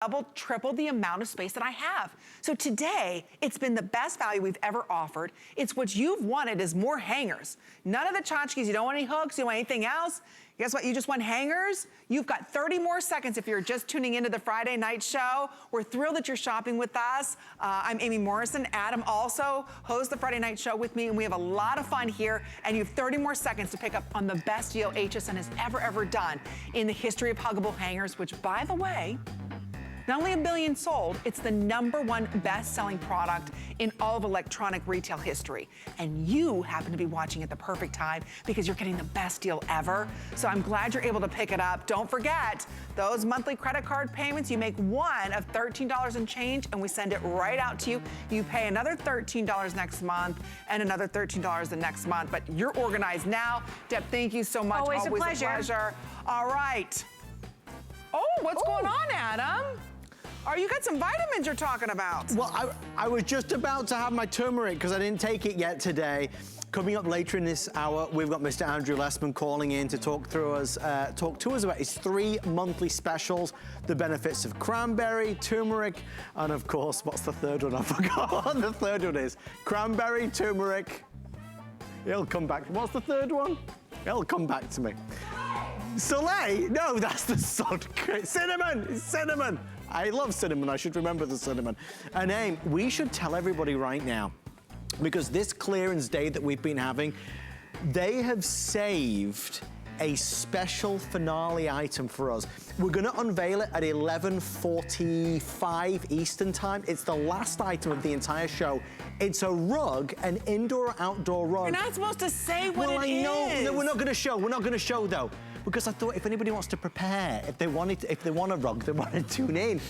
double, triple the amount of space that I have. So today, it's been the best value we've ever offered. It's what you've wanted is more hangers. None of the tchotchkes, you don't want any hooks, you don't want anything else. Guess what, you just want hangers? You've got 30 more seconds if you're just tuning into the Friday night show. We're thrilled that you're shopping with us. I'm Amy Morrison. Adam also hosts the Friday night show with me, and we have a lot of fun here, and you have 30 more seconds to pick up on the best deal HSN has ever done in the history of huggable hangers, which, by the way, not only 1 billion sold, it's the #1 best-selling product in all of electronic retail history. And you happen to be watching at the perfect time because you're getting the best deal ever. So I'm glad you're able to pick it up. Don't forget, those monthly credit card payments, you make one of $13 and change, and we send it right out to you. You pay another $13 next month and another $13 the next month. But you're organized now. Deb, thank you so much. Always a pleasure. All right. Oh, what's going on, Adam? Oh, you got some vitamins you're talking about. Well, I was just about to have my turmeric because I didn't take it yet today. Coming up later in this hour, we've got Mr. Andrew Lessman calling in to talk to us about his 3 monthly specials, the benefits of cranberry, turmeric, and of course, what's the third one? I forgot what the third one is. Cranberry, turmeric. It'll come back. What's the third one? It'll come back to me. Soleil? No, that's the sun. Cinnamon! It's cinnamon! I love cinnamon. I should remember the cinnamon. And Aim, we should tell everybody right now, because this clearance day that we've been having, they have saved a special finale item for us. We're gonna unveil it at 11:45 Eastern time. It's the last item of the entire show. It's a rug, an indoor-outdoor rug. You're not supposed to say what well, it is. Well, I know. No, we're not gonna show. We're not gonna show, though. Because I thought if anybody wants to prepare, if they want a rug, they want to tune in.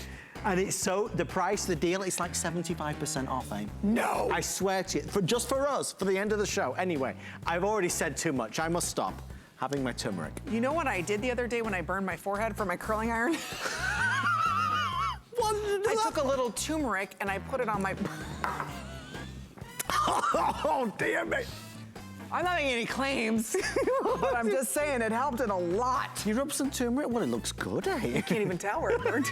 And it's so, the price, the deal, it's like 75% off, Aim. No! I swear to you, just for us, for the end of the show. Anyway, I've already said too much. I must stop having my turmeric. You know what I did the other day when I burned my forehead for my curling iron? I took a little turmeric and I put it on my... Oh, dear me. I'm not making any claims, but I'm just saying it helped it a lot. You rub some turmeric? Well, it looks good, eh? I can't even tell where it burned.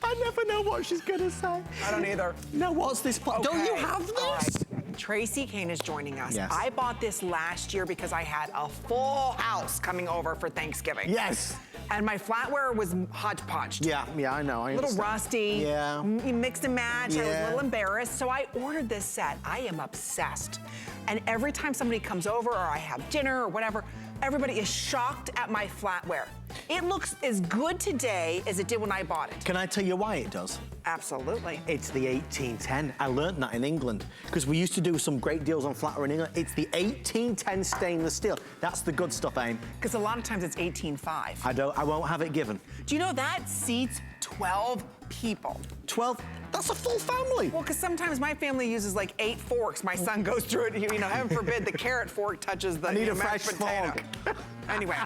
I never know what she's gonna say. I don't either. No, what's this? Okay. Don't you have this? Right. Tracy Kane is joining us. Yes. I bought this last year because I had a full house coming over for Thanksgiving. Yes. And my flatware was hodgepodge. Yeah, I know. I a little understand. rusty. Yeah. Mixed and match. Yeah. I was a little embarrassed. So I ordered this set. I am obsessed. And every time somebody comes over or I have dinner or whatever, everybody is shocked at my flatware. It looks as good today as it did when I bought it. Can I tell you why it does? Absolutely. It's the 1810. I learned that in England because we used to do some great deals on flatware in England. It's the 1810 stainless steel. That's the good stuff, Aim. Because a lot of times it's 18.5. I won't have it given. Do you know that seats 12 people? 12? That's a full family. Well, because sometimes my family uses like 8 forks. My son goes through it, you know, heaven forbid the carrot fork touches the I need a mashed fresh potato. fork. Anyway,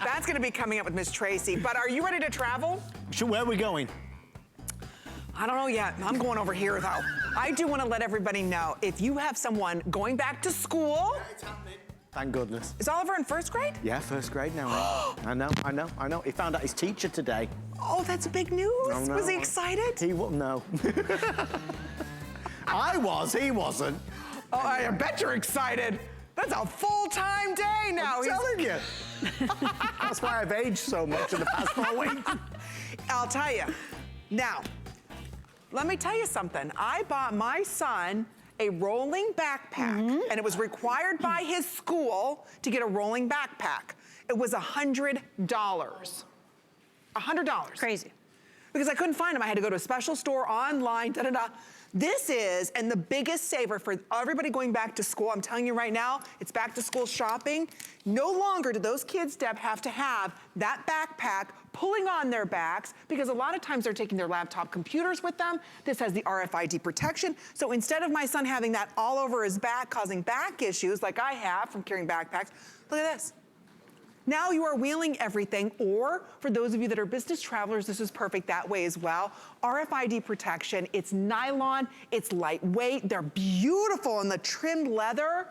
that's gonna be coming up with Miss Tracy. But are you ready to travel? Sure, where are we going? I don't know yet. I'm going over here though. I do want to let everybody know, if you have someone going back to school. It's happening. Thank goodness. Is Oliver in 1st grade? Yeah, 1st grade now. I know. He found out his teacher today. Oh, that's big news. Oh, no. Was he excited? He won't know. I was, he wasn't. Oh, I bet you're excited. That's a full-time day now. I'm telling you. That's why I've aged so much in the past 4 weeks. I'll tell you. Now, let me tell you something. I bought my son a rolling backpack, and it was required by his school to get a rolling backpack. It was $100. $100. Crazy. Because I couldn't find them. I had to go to a special store online, da-da-da. This is, and the biggest saver for everybody going back to school, I'm telling you right now, it's back to school shopping. No longer do those kids, Deb, have to have that backpack pulling on their backs, because a lot of times they're taking their laptop computers with them. This has the RFID protection. So instead of my son having that all over his back, causing back issues like I have from carrying backpacks, look at this. Now you are wheeling everything, or for those of you that are business travelers, this is perfect that way as well. RFID protection, it's nylon, it's lightweight, they're beautiful in the trimmed leather.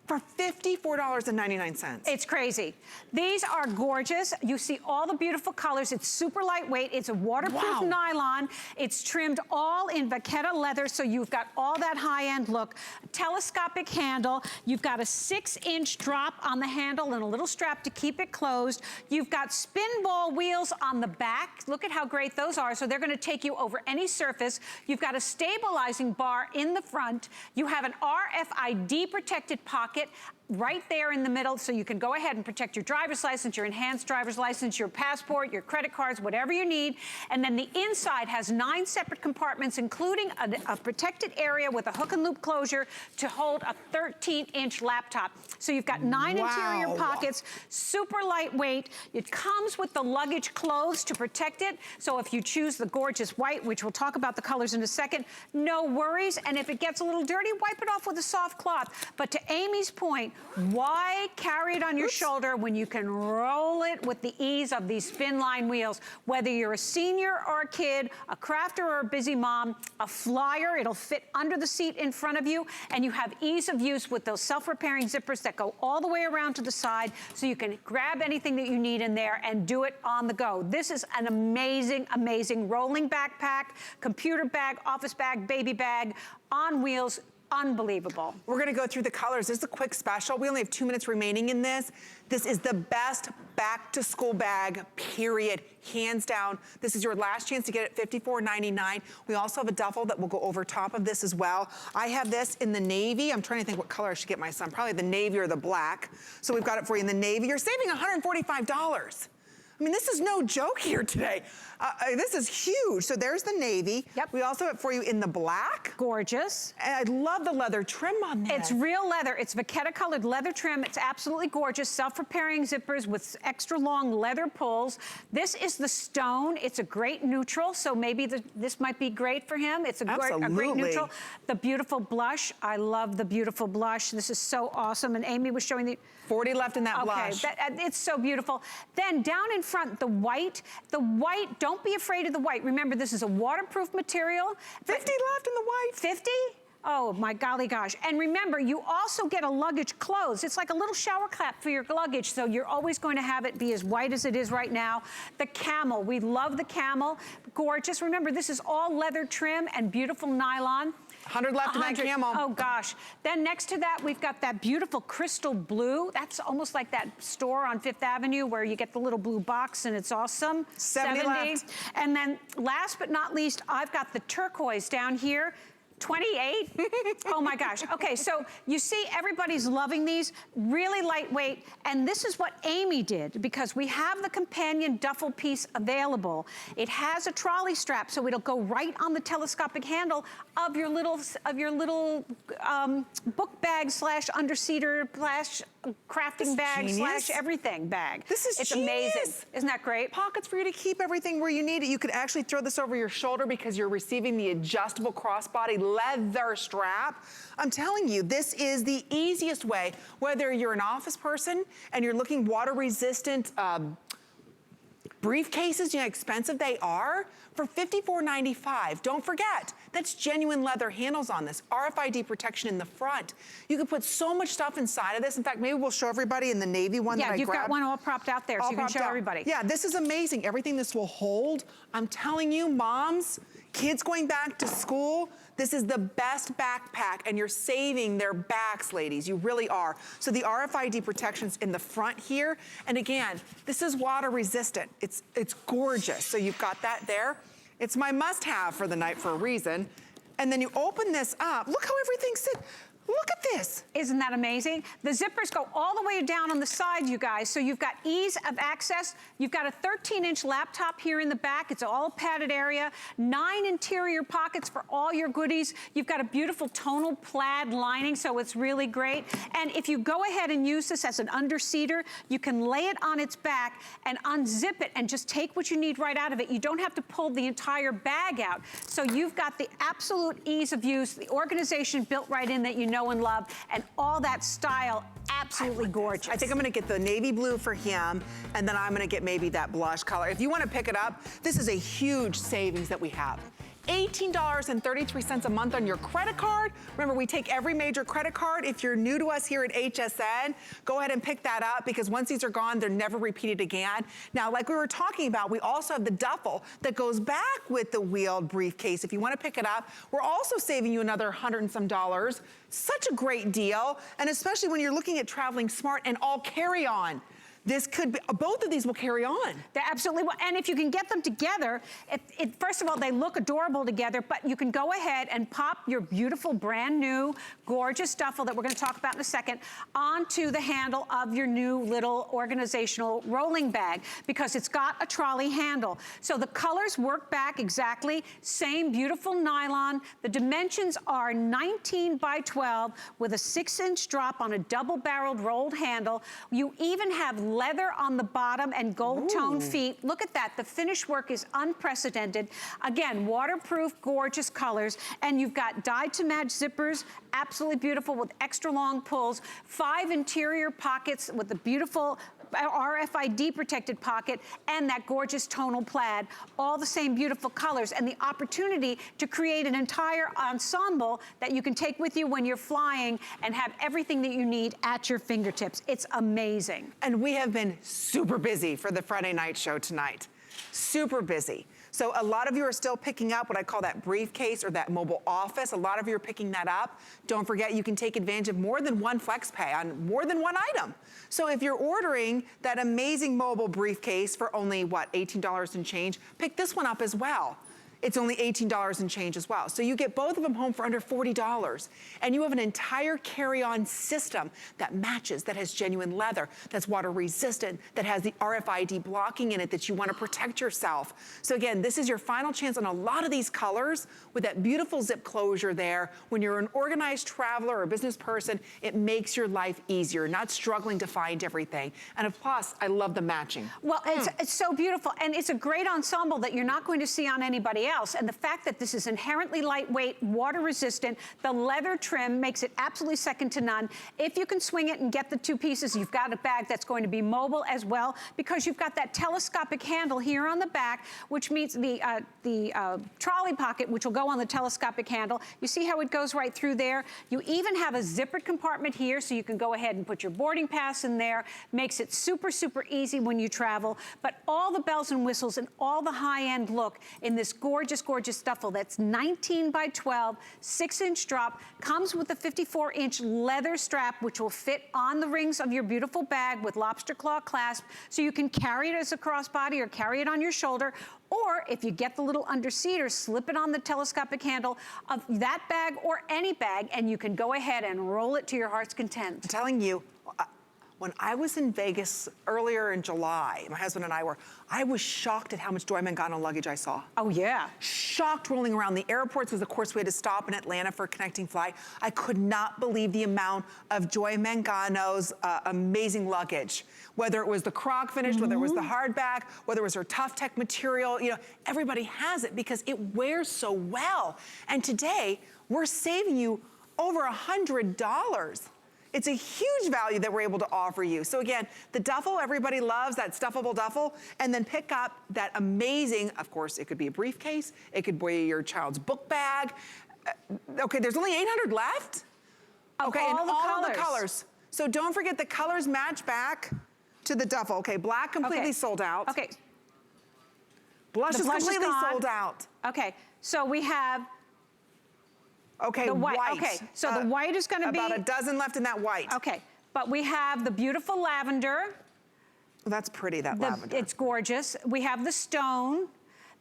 for $54.99. It's crazy. These are gorgeous. You see all the beautiful colors. It's super lightweight. It's a waterproof nylon. It's trimmed all in vachetta leather, so you've got all that high-end look. Telescopic handle. You've got a 6-inch drop on the handle and a little strap to keep it closed. You've got spin ball wheels on the back. Look at how great those are. So they're going to take you over any surface. You've got a stabilizing bar in the front. You have an RFID protected pocket right there in the middle, so you can go ahead and protect your driver's license, your enhanced driver's license, your passport, your credit cards, whatever you need. And then the inside has 9 separate compartments, including a protected area with a hook and loop closure to hold a 13-inch laptop. So you've got 9 interior pockets, super lightweight. It comes with the luggage clothes to protect it. So if you choose the gorgeous white, which we'll talk about the colors in a second, no worries. And if it gets a little dirty, wipe it off with a soft cloth. But to Amy's point, why carry it on your shoulder when you can roll it with the ease of these spin line wheels? Whether you're a senior or a kid, a crafter or a busy mom, a flyer, it'll fit under the seat in front of you, and you have ease of use with those self-repairing zippers that go all the way around to the side, so you can grab anything that you need in there and do it on the go. This is an amazing, amazing rolling backpack, computer bag, office bag, baby bag, on wheels. Unbelievable. We're gonna go through the colors. This is a quick special. We only have 2 minutes remaining in this. This is the best back to school bag, period, hands down. This is your last chance to get it, $54.99. We also have a duffel that will go over top of this as well. I have this in the navy. I'm trying to think what color I should get my son. Probably the navy or the black. So we've got it for you in the navy. You're saving $145. I mean, this is no joke here today. This is huge. So there's the navy. Yep. We also have it for you in the black. Gorgeous. And I love the leather trim on this. It's real leather. It's vachetta colored leather trim. It's absolutely gorgeous. Self-repairing zippers with extra long leather pulls. This is the stone. It's a great neutral, so maybe this might be great for him. It's a great neutral. The beautiful blush. I love the beautiful blush. This is so awesome. And Amy was showing the 40 left in that blush. It's so beautiful. Then down in front, the white, don't be afraid of the white. Remember, this is a waterproof material. 50 left in the white. 50? Oh my golly gosh. And remember, you also get a luggage closed. It's like a little shower cap for your luggage, so you're always going to have it be as white as it is right now. The camel, we love the camel. Gorgeous. Remember, this is all leather trim and beautiful nylon. 100 left in that camel. Oh gosh. Then next to that, we've got that beautiful crystal blue. That's almost like that store on Fifth Avenue where you get the little blue box and it's awesome. 70 left. And then last but not least, I've got the turquoise down here. 28? Oh my gosh. Okay, so you see everybody's loving these, really lightweight, and this is what Amy did because we have the companion duffel piece available. It has a trolley strap, so it'll go right on the telescopic handle of your little book bag slash underseater slash crafting bag slash everything bag. It's amazing. Isn't that great? Pockets for you to keep everything where you need it. You could actually throw this over your shoulder because you're receiving the adjustable crossbody leather strap. I'm telling you, this is the easiest way, whether you're an office person and you're looking water resistant briefcases, you know how expensive they are, for $54.95. Don't forget, that's genuine leather handles on this, RFID protection in the front. You can put so much stuff inside of this. In fact, maybe we'll show everybody in the navy one that I grabbed. Yeah, you've got one all propped out there, so you can show everybody. Yeah, this is amazing. Everything this will hold. I'm telling you, moms, kids going back to school, this is the best backpack, and you're saving their backs, ladies. You really are. So the RFID protection's in the front here. And again, this is water resistant. It's gorgeous. So you've got that there. It's my must-have for the night for a reason. And then you open this up. Look how everything sits. Look at this. Isn't that amazing? The zippers go all the way down on the side, you guys, so you've got ease of access. You've got a 13-inch laptop here in the back. It's all padded area. 9 interior pockets for all your goodies. You've got a beautiful tonal plaid lining, so it's really great. And if you go ahead and use this as an underseater, you can lay it on its back and unzip it and just take what you need right out of it. You don't have to pull the entire bag out. So you've got the absolute ease of use, the organization built right in that you know and love, and all that style, absolutely gorgeous. I think I'm gonna get the navy blue for him, and then I'm gonna get maybe that blush color. If you wanna pick it up, this is a huge savings that we have. $18.33 a month on your credit card. Remember, we take every major credit card. If you're new to us here at HSN, go ahead and pick that up because once these are gone, they're never repeated again. Now, like we were talking about, we also have the duffel that goes back with the wheeled briefcase. If you want to pick it up, we're also saving you another $100 and some. Such a great deal, and especially when you're looking at traveling smart and all carry-on. This could be, both of these will carry on. They absolutely will. And if you can get them together, first of all, they look adorable together, but you can go ahead and pop your beautiful, brand new, gorgeous duffel that we're gonna talk about in a second onto the handle of your new little organizational rolling bag because it's got a trolley handle. So the colors work back exactly, same beautiful nylon. The dimensions are 19 by 12 with a 6-inch drop on a double-barreled rolled handle. You even have leather on the bottom and gold tone feet. Look at that. The finish work is unprecedented. Again, waterproof, gorgeous colors. And you've got dyed to match zippers, absolutely beautiful with extra long pulls. 5 interior pockets with the beautiful RFID protected pocket and that gorgeous tonal plaid, all the same beautiful colors, and the opportunity to create an entire ensemble that you can take with you when you're flying and have everything that you need at your fingertips. It's amazing. And we have been super busy for the Friday night show tonight. Super busy. So a lot of you are still picking up what I call that briefcase or that mobile office. A lot of you are picking that up. Don't forget, you can take advantage of more than one flex pay on more than one item. So if you're ordering that amazing mobile briefcase for only, what, $18 and change, pick this one up as well. It's only $18 and change as well. So you get both of them home for under $40. And you have an entire carry-on system that matches, that has genuine leather, that's water resistant, that has the RFID blocking in it that you want to protect yourself. So again, this is your final chance on a lot of these colors with that beautiful zip closure there. When you're an organized traveler or a business person, it makes your life easier, not struggling to find everything. And plus, I love the matching. Well, it's so beautiful. And it's a great ensemble that you're not going to see on anybody else. And the fact that this is inherently lightweight, water resistant, the leather trim makes it absolutely second to none. If you can swing it and get the 2 pieces, you've got a bag that's going to be mobile as well because you've got that telescopic handle here on the back, which means the trolley pocket, which will go on the telescopic handle. You see how it goes right through there? You even have a zippered compartment here so you can go ahead and put your boarding pass in there. Makes it super, super easy when you travel. But all the bells and whistles and all the high-end look in this gorgeous, gorgeous duffel that's 19 by 12, 6-inch drop, comes with a 54-inch leather strap which will fit on the rings of your beautiful bag with lobster claw clasp so you can carry it as a crossbody or carry it on your shoulder. Or if you get the little underseater, slip it on the telescopic handle of that bag or any bag and you can go ahead and roll it to your heart's content. I'm telling you, when I was in Vegas earlier in July, my husband and I was shocked at how much Joy Mangano luggage I saw. Oh yeah. Shocked rolling around the airports because of course we had to stop in Atlanta for a connecting flight. I could not believe the amount of Joy Mangano's amazing luggage. Whether it was the croc finish, whether it was the hardback, whether it was her tough tech material, you know, everybody has it because it wears so well. And today, we're saving you over $100. It's a huge value that we're able to offer you. So again, the duffel, everybody loves that stuffable duffel, and then pick up that amazing, of course, it could be a briefcase, it could be your child's book bag. Okay, there's only 800 left. Okay, and all the colors. So don't forget the colors match back to the duffel. Okay, black completely sold out. Okay. Blush is completely sold out. Okay, so we have okay, the white. white. Okay, so the white is gonna be about a dozen left in that white. Okay, but we have the beautiful lavender. That's pretty, that lavender. It's gorgeous. We have the stone,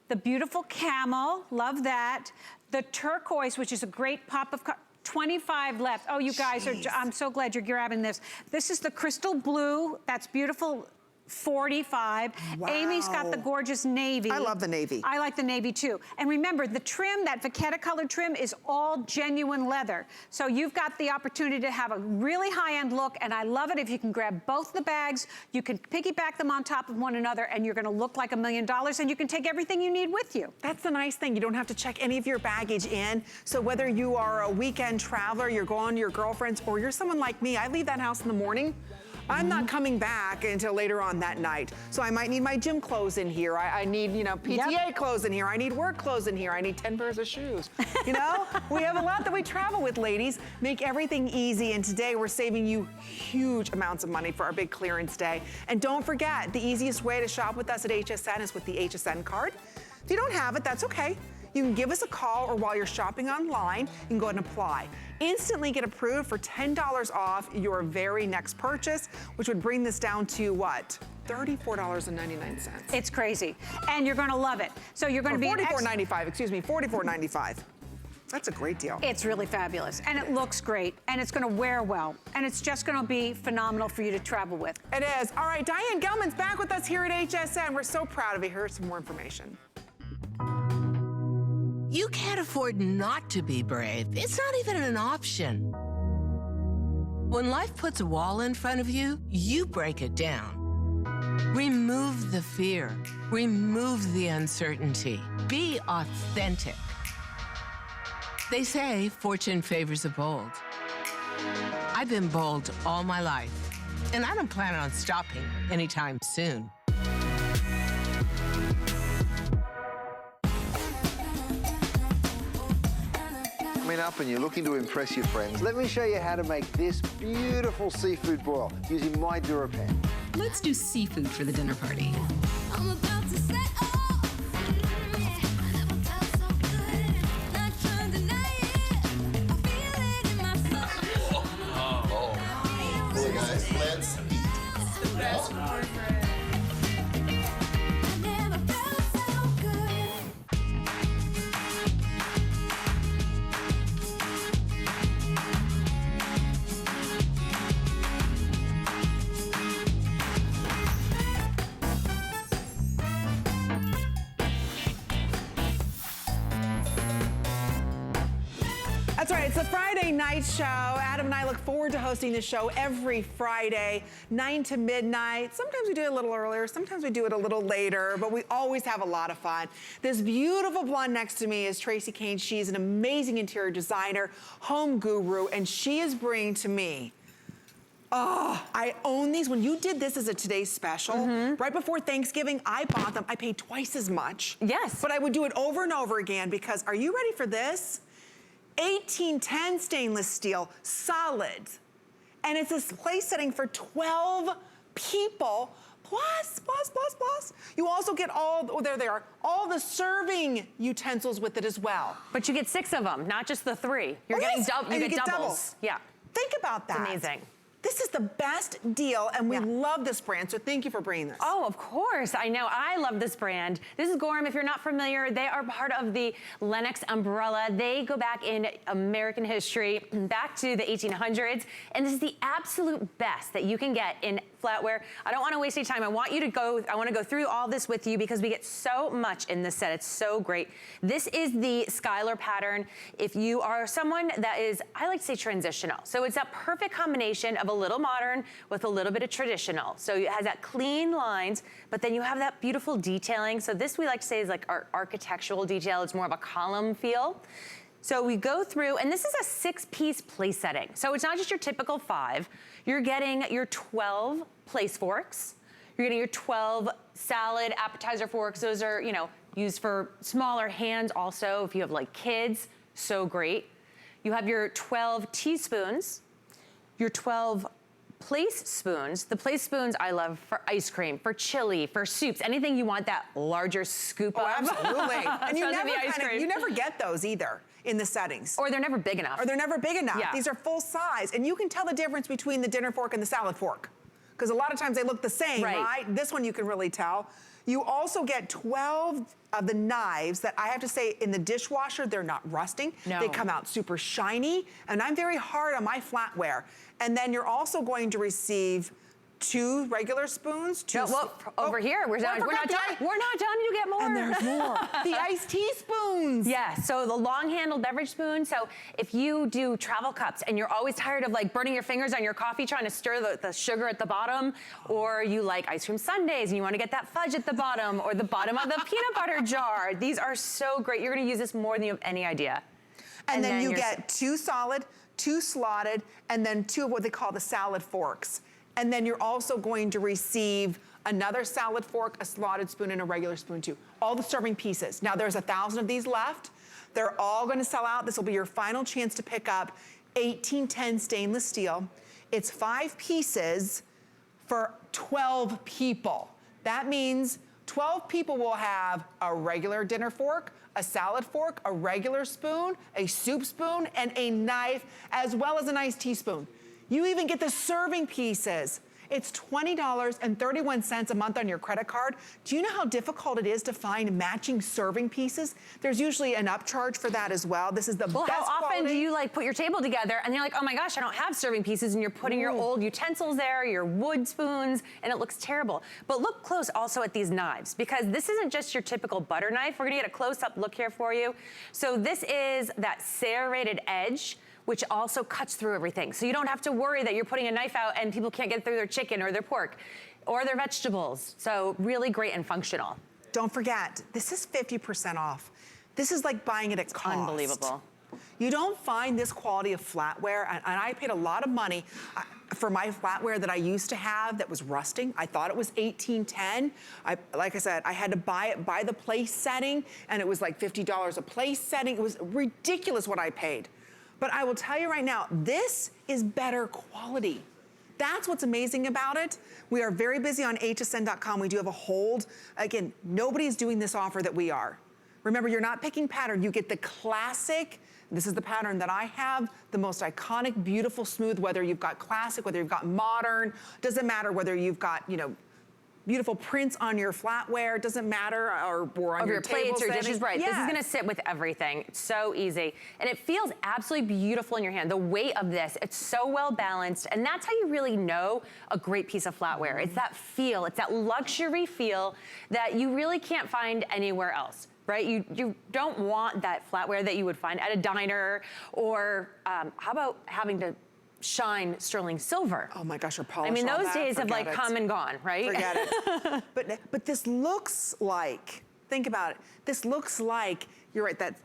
the beautiful camel, love that. The turquoise, which is a great pop of color. 25 left. Oh, you guys are, I'm so glad you're grabbing this. This is the crystal blue, that's beautiful. 45. Wow. Amy's got the gorgeous navy. I love the navy. I like the navy too. And remember, the trim, that vachetta colored trim is all genuine leather. So you've got the opportunity to have a really high-end look, and I love it if you can grab both the bags, you can piggyback them on top of one another, and you're gonna look like $1 million, and you can take everything you need with you. That's the nice thing. You don't have to check any of your baggage in. So whether you are a weekend traveler, you're going to your girlfriend's, or you're someone like me, I leave that house in the morning. I'm not coming back until later on that night. So I might need my gym clothes in here. I need, you know, PTA clothes in here. I need work clothes in here. I need 10 pairs of shoes. You know, we have a lot that we travel with, ladies. Make everything easy. And today we're saving you huge amounts of money for our big clearance day. And don't forget, the easiest way to shop with us at HSN is with the HSN card. If you don't have it, that's okay. You can give us a call, or while you're shopping online, you can go ahead and apply. Instantly get approved for $10 off your very next purchase, which would bring this down to what? $34.99. It's crazy, and you're gonna love it. So you're gonna be $44.95, excuse me, $44.95. That's a great deal. It's really fabulous, and it looks great, and it's gonna wear well, and it's just gonna be phenomenal for you to travel with. It is. All right, Diane Gelman's back with us here at HSN. We're so proud of you. Here's some more information. You can't afford not to be brave. It's not even an option. When life puts a wall in front of you, you break it down. Remove the fear. Remove the uncertainty. Be authentic. They say fortune favors the bold. I've been bold all my life, and I don't plan on stopping anytime soon. Up and you're looking to impress your friends, let me show you how to make this beautiful seafood boil using my DuraPan. Let's do seafood for the dinner party. I'm about to set off. I never felt so good. Not trying to deny it. I feel it in my soul. Hey guys, let's eat. The best boyfriend. I never felt so good. That's right, it's the Friday night show. Adam and I look forward to hosting the show every Friday, 9 to midnight. Sometimes we do it a little earlier, sometimes we do it a little later, but we always have a lot of fun. This beautiful blonde next to me is Tracy Kane. She's an amazing interior designer, home guru, and she is bringing to me, oh, I own these. When you did this as a today's special, right before Thanksgiving, I bought them. I paid twice as much. Yes. But I would do it over and over again because, are you ready for this? 1810 stainless steel, solid. And it's this place setting for 12 people, plus. You also get all, oh, there they are, all the serving utensils with it as well. But you get 6 of them, not just the 3. You're Oh, getting yes, double. and You get doubles. Yeah. Think about that. It's amazing. This is the best deal, and we love this brand, so thank you for bringing this. Oh, of course. I know. I love this brand. This is Gorham. If you're not familiar, they are part of the Lennox umbrella. They go back in American history, back to the 1800s, and this is the absolute best that you can get in flatware. I don't want to waste any time. I want to go through all this with you because we get so much in this set. It's so great. This is the Skylar pattern. If you are someone that is, I like to say transitional. So it's that perfect combination of a little modern with a little bit of traditional. So it has that clean lines, but then you have that beautiful detailing. So this we like to say is like our architectural detail. It's more of a column feel. So we go through, and this is a 6-piece place setting. So it's not just your typical 5. You're getting your 12 place forks. You're getting your 12 salad appetizer forks. Those are, you know, used for smaller hands also. If you have like kids, so great. You have your 12 teaspoons, your 12 place spoons. The place spoons I love for ice cream, for chili, for soups, anything you want that larger scoop of. Absolutely. And you you never get those either in the settings. Or they're never big enough. Or they're never big enough. Yeah. These are full size. And you can tell the difference between the dinner fork and the salad fork. Because a lot of times they look the same, right? This one you can really tell. You also get 12 of the knives that I have to say in the dishwasher, they're not rusting. No. They come out super shiny. And I'm very hard on my flatware. And then you're also going to receive 2 regular spoons. Over here, we're not done. We're not done. You get more. And there's more. The iced teaspoons. Yeah. So the long-handled beverage spoon. So if you do travel cups and you're always tired of like burning your fingers on your coffee trying to stir the sugar at the bottom, or you like ice cream sundaes and you want to get that fudge at the bottom, or the bottom of the peanut butter jar. These are so great. You're going to use this more than you have any idea. And then you get 2 solid, 2 slotted, and then 2 of what they call the salad forks. And then you're also going to receive another salad fork, a slotted spoon, and a regular spoon too. All the serving pieces. Now there's 1,000 of these left. They're all gonna sell out. This will be your final chance to pick up 1810 stainless steel. It's 5 pieces for 12 people. That means 12 people will have a regular dinner fork, a salad fork, a regular spoon, a soup spoon, and a knife, as well as a nice teaspoon. You even get the serving pieces. It's $20.31 a month on your credit card. Do you know how difficult it is to find matching serving pieces? There's usually an upcharge for that as well. This is the best how often quality. do you like put your table together and you're like, oh my gosh, I don't have serving pieces, and you're putting your old utensils there, your wood spoons, and it looks terrible. But look close also at these knives, because this isn't just your typical butter knife. We're gonna get a close-up look here for you. So this is that serrated edge, which also cuts through everything. So you don't have to worry that you're putting a knife out and people can't get through their chicken or their pork or their vegetables. So really great and functional. Don't forget, this is 50% off. This is like buying it at cost. Unbelievable. You don't find this quality of flatware, and I paid a lot of money for my flatware that I used to have that was rusting. I thought it was 1810. Like I said, I had to buy it by the place setting, and it was like $50 a place setting. It was ridiculous what I paid. But I will tell you right now, this is better quality. That's what's amazing about it. We are very busy on hsn.com. We do have a hold. Again, nobody's doing this offer that we are. Remember, you're not picking pattern. You get the classic. This is the pattern that I have, the most iconic, beautiful, smooth, whether you've got classic, whether you've got modern, doesn't matter whether you've got, you know, beautiful prints on your flatware, doesn't matter, or on your plates or setting. dishes, right? Yeah. This is gonna sit with everything. It's so easy. And it feels absolutely beautiful in your hand. The weight of this, it's so well balanced. And that's how you really know a great piece of flatware. It's that feel, it's that luxury feel that you really can't find anywhere else. Right? You don't want that flatware that you would find at a diner, or how about having to shine sterling silver? Oh my gosh, or polish. I mean, all those that, days have like forget it. come and gone, right? Forget it. But this looks like, think about it. This looks like, you're right, that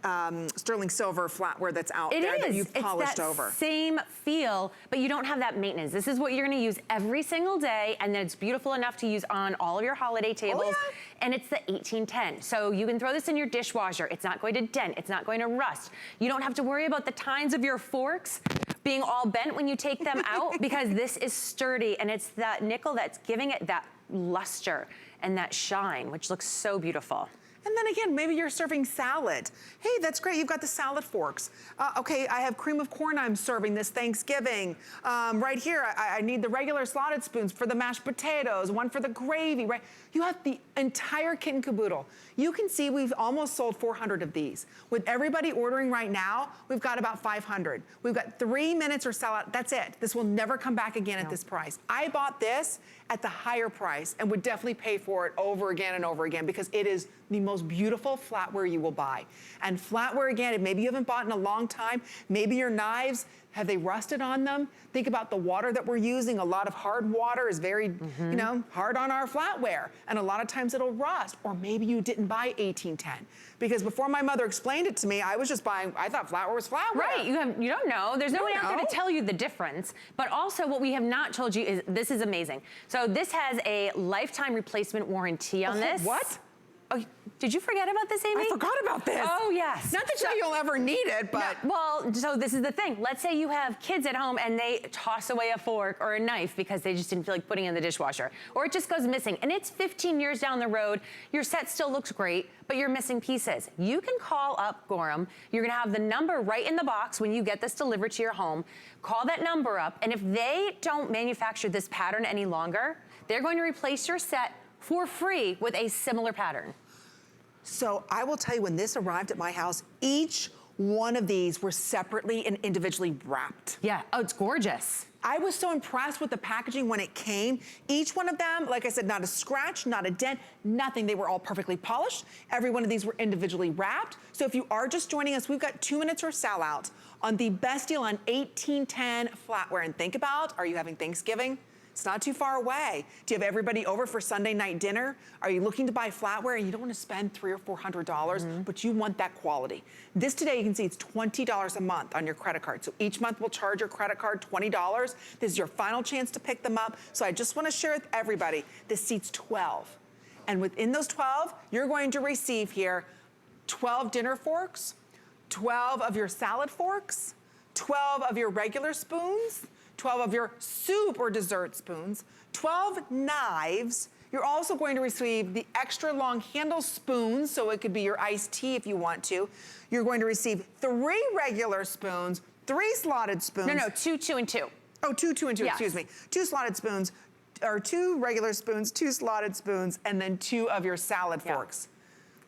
sterling silver flatware that's out there that you've polished over. It's that same feel, but you don't have that maintenance. This is what you're gonna use every single day, and then it's beautiful enough to use on all of your holiday tables. Oh, yeah. And it's the 1810. So you can throw this in your dishwasher. It's not going to dent, it's not going to rust. You don't have to worry about the tines of your forks being all bent when you take them out, because this is sturdy, and it's that nickel that's giving it that luster and that shine, which looks so beautiful. And then again, maybe you're serving salad. Hey, that's great, you've got the salad forks. Okay, I have cream of corn I'm serving this Thanksgiving. Right here, I need the regular slotted spoons for the mashed potatoes, one for the gravy, right? You have the entire kit and caboodle. You can see we've almost sold 400 of these. With everybody ordering right now, we've got about 500. We've got 3 minutes or sell out, that's it. This will never come back again at this price. I bought this at the higher price and would definitely pay for it over again and over again, because it is the most beautiful flatware you will buy. And flatware, again, maybe you haven't bought in a long time, maybe your knives, have they rusted on them? Think about the water that we're using. A lot of hard water is very, you know, hard on our flatware. And a lot of times it'll rust. Or maybe you didn't buy 1810. Because before my mother explained it to me, I was just buying, I thought flatware was flatware. Right, you don't know. There's no one out there know. to tell you the difference. But also what we have not told you is, this is amazing. So this has a lifetime replacement warranty on this. What? Oh, did you forget about this, Amy? I forgot about this. Oh, yes. Not that you'll ever need it, but. No, well, so this is the thing. Let's say you have kids at home and they toss away a fork or a knife because they just didn't feel like putting it in the dishwasher, or it just goes missing, and it's 15 years down the road. Your set still looks great, but you're missing pieces. You can call up Gorham. You're gonna have the number right in the box when you get this delivered to your home. Call that number up, and if they don't manufacture this pattern any longer, they're going to replace your set for free with a similar pattern. So I will tell you, when this arrived at my house, each one of these were separately and individually wrapped. Yeah, oh, it's gorgeous. I was so impressed with the packaging when it came. Each one of them, like I said, not a scratch, not a dent, nothing. They were all perfectly polished. Every one of these were individually wrapped. So if you are just joining us, we've got 2 minutes or sell out on the best deal on 1810 flatware. And think about, are you having Thanksgiving? It's not too far away. Do you have everybody over for Sunday night dinner? Are you looking to buy flatware and you don't want to spend $300 or $400, but you want that quality? This today, you can see it's $20 a month on your credit card. So each month we'll charge your credit card $20. This is your final chance to pick them up. So I just want to share with everybody, this seats 12. And within those 12, you're going to receive here 12 dinner forks, 12 of your salad forks, 12 of your regular spoons, 12 of your soup or dessert spoons, 12 knives. You're also going to receive the extra long handle spoons, so it could be your iced tea if you want to. You're going to receive 3 regular spoons, 3 slotted spoons. No, 2, 2, and 2. Oh, 2, 2, and 2, Yes. excuse me. 2 slotted spoons, or 2 regular spoons, 2 slotted spoons, and then 2 of your salad forks.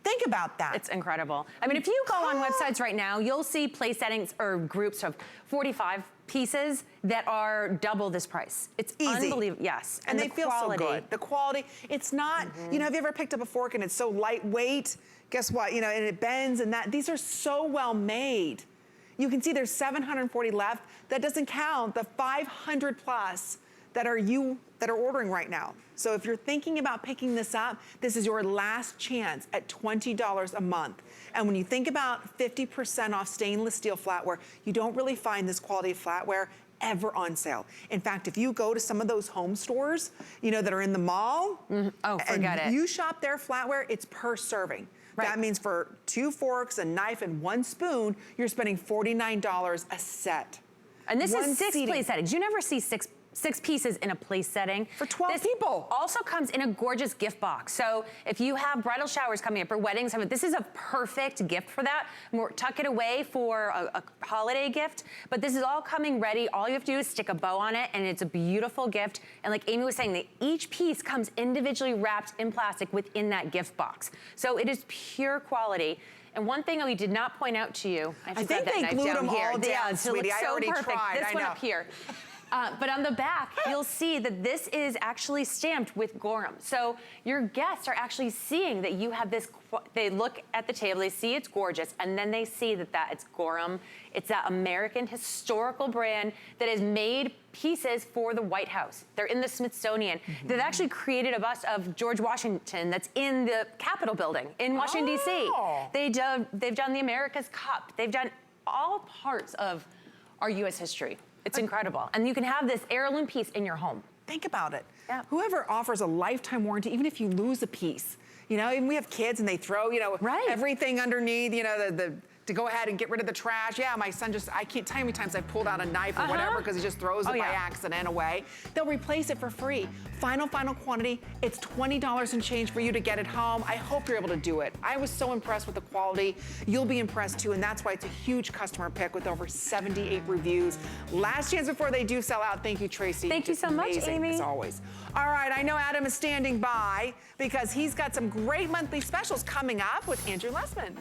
Think about that. It's incredible. I mean, if you go on websites right now, you'll see place settings or groups of 45 pieces that are double this price. It's easy. Unbelievable. Yes. And the they feel quality. so good. The quality, it's not, you know, have you ever picked up a fork and it's so lightweight? Guess what, you know, and it bends and that. These are so well made. You can see there's 740 left. That doesn't count the 500 plus that are ordering right now. So if you're thinking about picking this up, this is your last chance at $20 a month. And when you think about 50% off stainless steel flatware, you don't really find this quality of flatware ever on sale. In fact, if you go to some of those home stores, you know, that are in the mall, Oh, forget and it. you shop their flatware, it's per serving. Right. That means for 2 forks, a knife, and 1 spoon, you're spending $49 a set. And this One is 6 seating. place settings. You never see six pieces in a place setting. For 12 this people. Also comes in a gorgeous gift box. So if you have bridal showers coming up or weddings, this is a perfect gift for that. Tuck it away for a holiday gift. But this is all coming ready. All you have to do is stick a bow on it, and it's a beautiful gift. And like Amy was saying, each piece comes individually wrapped in plastic within that gift box. So it is pure quality. And one thing we did not point out to you, I think they glued them all down, so it sweetie. looks I so already perfect. tried, This I one know. up here. But on the back, you'll see that this is actually stamped with Gorham. So your guests are actually seeing that you have this, they look at the table, they see it's gorgeous, and then they see that it's Gorham. It's that American historical brand that has made pieces for the White House. They're in the Smithsonian. They've actually created a bust of George Washington that's in the Capitol building in Washington, D.C. They've done the America's Cup. They've done all parts of our U.S. history. It's incredible. And you can have this heirloom piece in your home. Think about it. Yeah. Whoever offers a lifetime warranty, even if you lose a piece, you know, and we have kids and they throw, you know, everything underneath, you know, to go ahead and get rid of the trash. Yeah, my son I can't tell you how many times I've pulled out a knife or whatever because he just throws it by accident away. They'll replace it for free. Final quantity. It's $20 and change for you to get it home. I hope you're able to do it. I was so impressed with the quality. You'll be impressed too, and that's why it's a huge customer pick with over 78 reviews. Last chance before they do sell out. Thank you, Tracy. Thank you so much, Amazing, Amy. as always. All right, I know Adam is standing by because he's got some great monthly specials coming up with Andrew Lessman.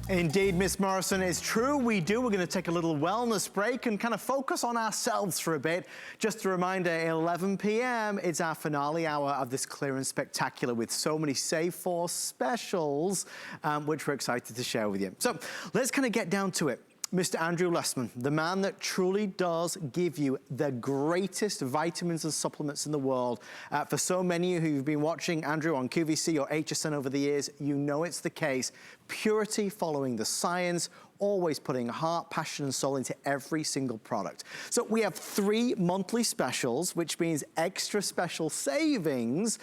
Indeed, Miss Morrison, it's true, we do. We're going to take a little wellness break and kind of focus on ourselves for a bit. Just a reminder, 11 p.m., it's our finale hour of this Clearance Spectacular with so many Save For specials, which we're excited to share with you. So let's kind of get down to it. Mr. Andrew Lessman, the man that truly does give you the greatest vitamins and supplements in the world. For so many who've been watching Andrew on QVC or HSN over the years, you know it's the case. Purity, following the science, always putting heart, passion, and soul into every single product. So we have 3 monthly specials, which means extra special savings.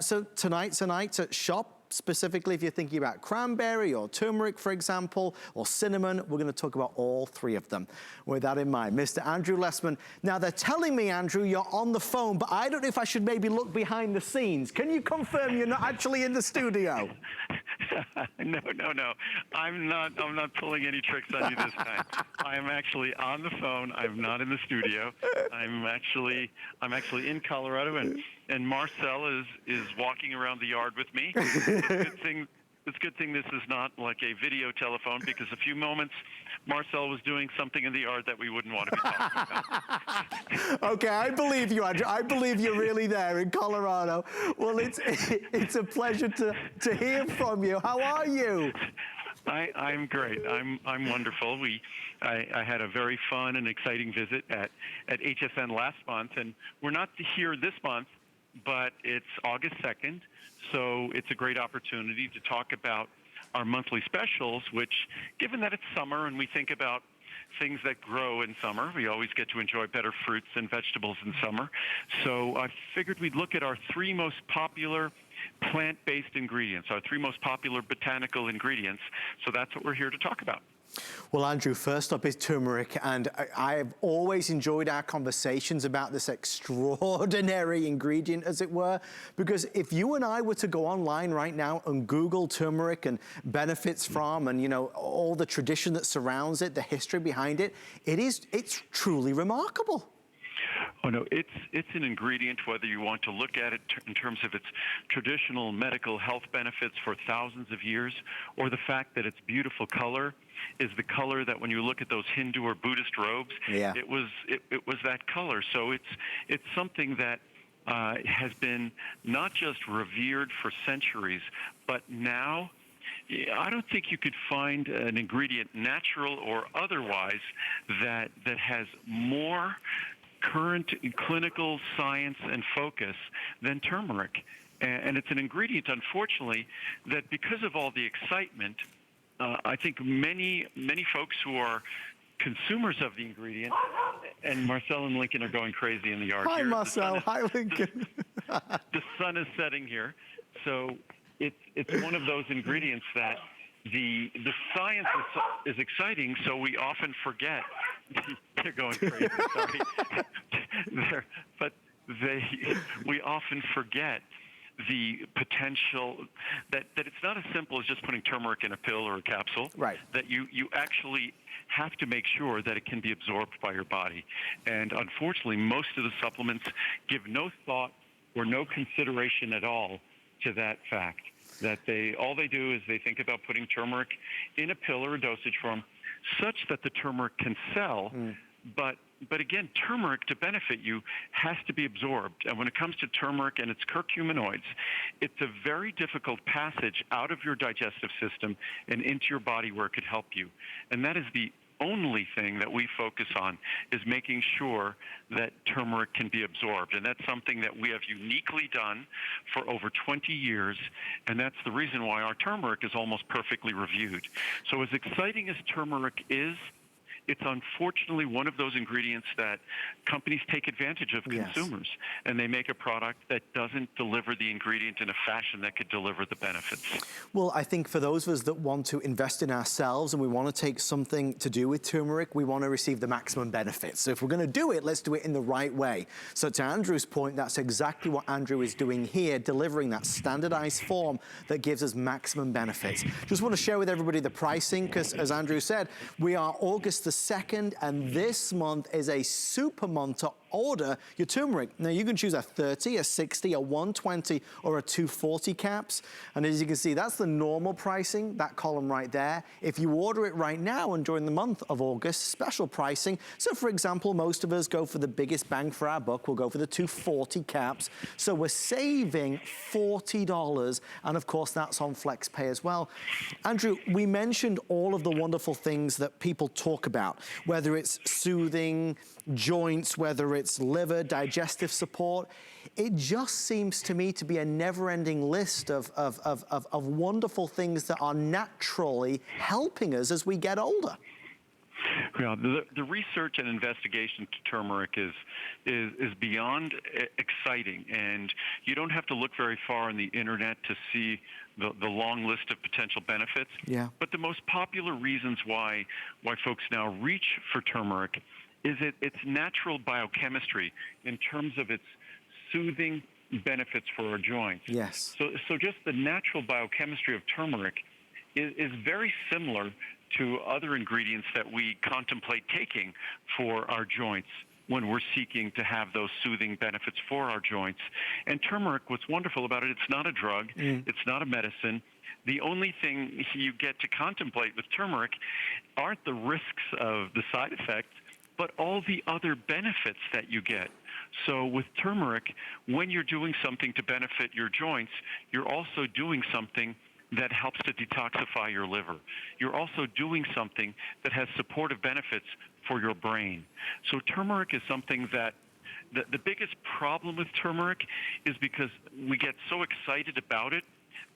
So tonight's a night to shop. Specifically, if you're thinking about cranberry or turmeric, for example, or cinnamon, we're going to talk about all 3 of them. With that in mind, Mr. Andrew Lessman. Now, they're telling me, Andrew, you're on the phone, but I don't know if I should maybe look behind the scenes. Can you confirm you're not actually in the studio? No. I'm not pulling any tricks on you this time. I am actually on the phone. I'm not in the studio. I'm actually in Colorado, and Marcel is walking around the yard with me. It's a good thing this is not like a video telephone, because a few moments Marcel was doing something in the yard that we wouldn't want to be talking about. Okay, I believe you, Andrew. I believe you're really there in Colorado. Well, it's a pleasure to hear from you. How are you? I'm great. I'm wonderful. I had a very fun and exciting visit at HSN last month, and we're not here this month, but it's August 2nd, so it's a great opportunity to talk about our monthly specials, which, given that it's summer and we think about things that grow in summer, we always get to enjoy better fruits and vegetables in summer. So I figured we'd look at our 3 most popular plant-based ingredients, our 3 most popular botanical ingredients. So that's what we're here to talk about. Well, Andrew, first up is turmeric, and I've always enjoyed our conversations about this extraordinary ingredient, as it were, because if you and I were to go online right now and Google turmeric and benefits from, and, you know, all the tradition that surrounds it, the history behind it, it's truly remarkable. Oh, no, it's an ingredient, whether you want to look at it in terms of its traditional medical health benefits for thousands of years, or the fact that its beautiful color is the color that when you look at those Hindu or Buddhist robes, it was that color. So it's something that has been not just revered for centuries, but now I don't think you could find an ingredient, natural or otherwise, that has more current clinical science and focus than turmeric. And it's an ingredient, unfortunately, that because of all the excitement, I think many folks who are consumers of the ingredient, and Marcel and Lincoln are going crazy in the yard. Hi, Marcel. Hi, Lincoln. The sun is setting here, so it's one of those ingredients that the science is exciting, so we often forget. They're going crazy. Sorry, we often forget the potential that it's not as simple as just putting turmeric in a pill or a capsule. Right. That you actually have to make sure that it can be absorbed by your body. And unfortunately, most of the supplements give no thought or no consideration at all to that fact. That all they do is they think about putting turmeric in a pill or a dosage form such that the turmeric can sell. But again, turmeric, to benefit you, has to be absorbed. And when it comes to turmeric and its curcuminoids, it's a very difficult passage out of your digestive system and into your body where it could help you. And that is the only thing that we focus on, is making sure that turmeric can be absorbed. And that's something that we have uniquely done for over 20 years, and that's the reason why our turmeric is almost perfectly reviewed. So as exciting as turmeric is, it's unfortunately one of those ingredients that companies take advantage of consumers, and they make a product that doesn't deliver the ingredient in a fashion that could deliver the benefits. Well, I think for those of us that want to invest in ourselves and we want to take something to do with turmeric, we want to receive the maximum benefits. So if we're going to do it, let's do it in the right way. So to Andrew's point, that's exactly what Andrew is doing here, delivering that standardized form that gives us maximum benefits. Just want to share with everybody the pricing, because as Andrew said, we are August the 2nd, and this month is a super month to order your turmeric. Now you can choose a 30, a 60, a 120, or a 240 caps. And as you can see, that's the normal pricing, that column right there. If you order it right now and during the month of August, special pricing. So for example, most of us go for the biggest bang for our buck. We'll go for the 240 caps. So we're saving $40. And of course, that's on FlexPay as well. Andrew, we mentioned all of the wonderful things that people talk about, whether it's soothing joints, whether it's liver, digestive support. It just seems to me to be a never-ending list of wonderful things that are naturally helping us as we get older. Yeah, the research and investigation to turmeric is beyond exciting, and you don't have to look very far on the internet to see the long list of potential benefits. Yeah. But the most popular reasons why folks now reach for turmeric is its natural biochemistry in terms of its soothing benefits for our joints. Yes. So just the natural biochemistry of turmeric is very similar to other ingredients that we contemplate taking for our joints when we're seeking to have those soothing benefits for our joints. And turmeric, what's wonderful about it, it's not a drug, it's not a medicine. The only thing you get to contemplate with turmeric aren't the risks of the side effects, but all the other benefits that you get. So with turmeric, when you're doing something to benefit your joints, you're also doing something that helps to detoxify your liver. You're also doing something that has supportive benefits for your brain. So turmeric is something that the biggest problem with turmeric is because we get so excited about it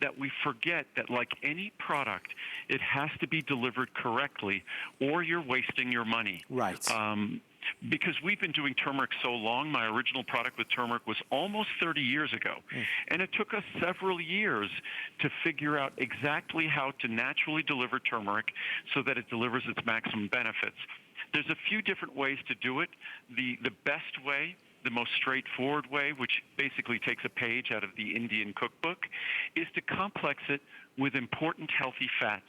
that we forget that, like any product, it has to be delivered correctly or you're wasting your money. Right. Because we've been doing turmeric so long, my original product with turmeric was almost 30 years ago. And it took us several years to figure out exactly how to naturally deliver turmeric so that it delivers its maximum benefits. There's a few different ways to do it. The best way, the most straightforward way, which basically takes a page out of the Indian cookbook, is to complex it with important healthy fats.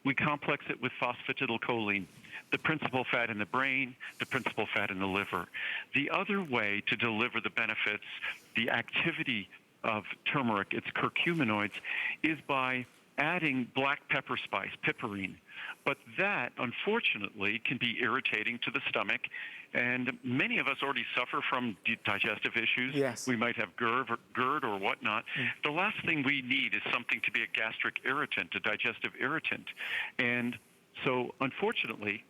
We complex it with phosphatidylcholine, the principal fat in the brain, the principal fat in the liver. The other way to deliver the benefits, the activity of turmeric, its curcuminoids, is by adding black pepper spice, piperine. But that, unfortunately, can be irritating to the stomach, and many of us already suffer from digestive issues. Yes. We might have GERD or whatnot. The last thing we need is something to be a gastric irritant, a digestive irritant. And so, unfortunately,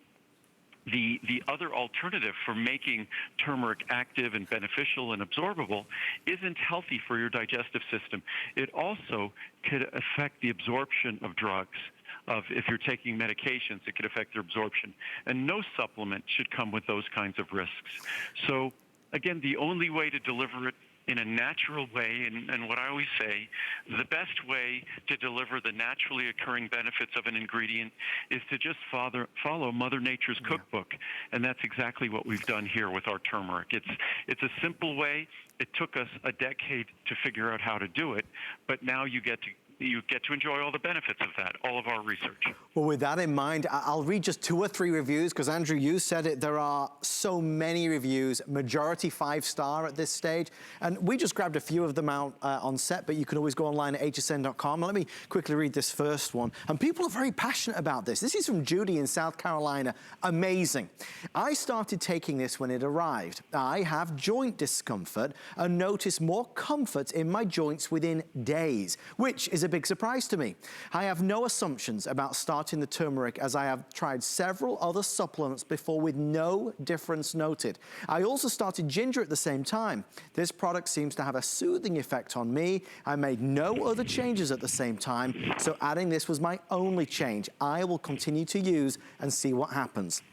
the other alternative for making turmeric active and beneficial and absorbable isn't healthy for your digestive system. It also could affect the absorption of drugs. If you're taking medications, it could affect their absorption. And no supplement should come with those kinds of risks. So, again, the only way to deliver it in a natural way, and what I always say, the best way to deliver the naturally occurring benefits of an ingredient is to just follow Mother Nature's cookbook. And that's exactly what we've done here with our turmeric. It's a simple way. It took us a decade to figure out how to do it, but now you get to enjoy all the benefits of that, all of our research. Well, with that in mind, I'll read just 2 or 3 reviews, because Andrew, you said it, there are so many reviews, majority 5-star at this stage. And we just grabbed a few of them out on set, but you can always go online at hsn.com. Let me quickly read this first one. And people are very passionate about this. This is from Judy in South Carolina. Amazing. I started taking this when it arrived. I have joint discomfort and notice more comfort in my joints within days, which is a big surprise to me. I have no assumptions about starting the turmeric, as I have tried several other supplements before with no difference noted. I also started ginger at the same time. This product seems to have a soothing effect on me. I made no other changes at the same time, so adding this was my only change. I will continue to use and see what happens.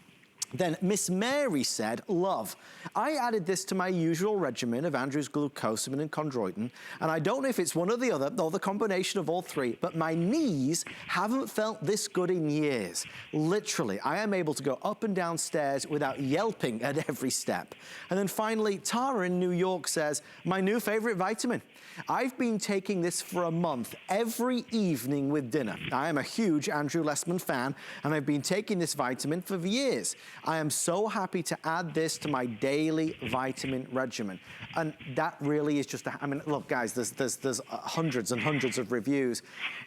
Then Miss Mary said, love. I added this to my usual regimen of Andrew's glucosamine and chondroitin, and I don't know if it's one or the other, or the combination of all 3, but my knees haven't felt this good in years. Literally, I am able to go up and down stairs without yelping at every step. And then finally, Tara in New York says, my new favorite vitamin. I've been taking this for a month, every evening with dinner. I am a huge Andrew Lessman fan, and I've been taking this vitamin for years. I am so happy to add this to my daily vitamin regimen. And that really is just, I mean, look, guys, there's hundreds and hundreds of reviews.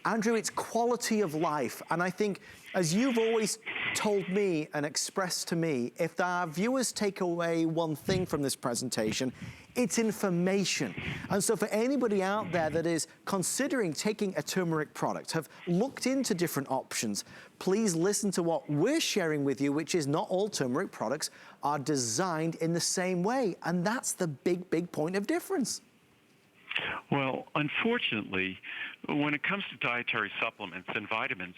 Andrew, it's quality of life. And I think, as you've always told me and expressed to me, if our viewers take away one thing from this presentation, it's information. And so for anybody out there that is considering taking a turmeric product, have looked into different options, please listen to what we're sharing with you, which is not all turmeric products are designed in the same way. And that's the big, big point of difference. Well, unfortunately, when it comes to dietary supplements and vitamins,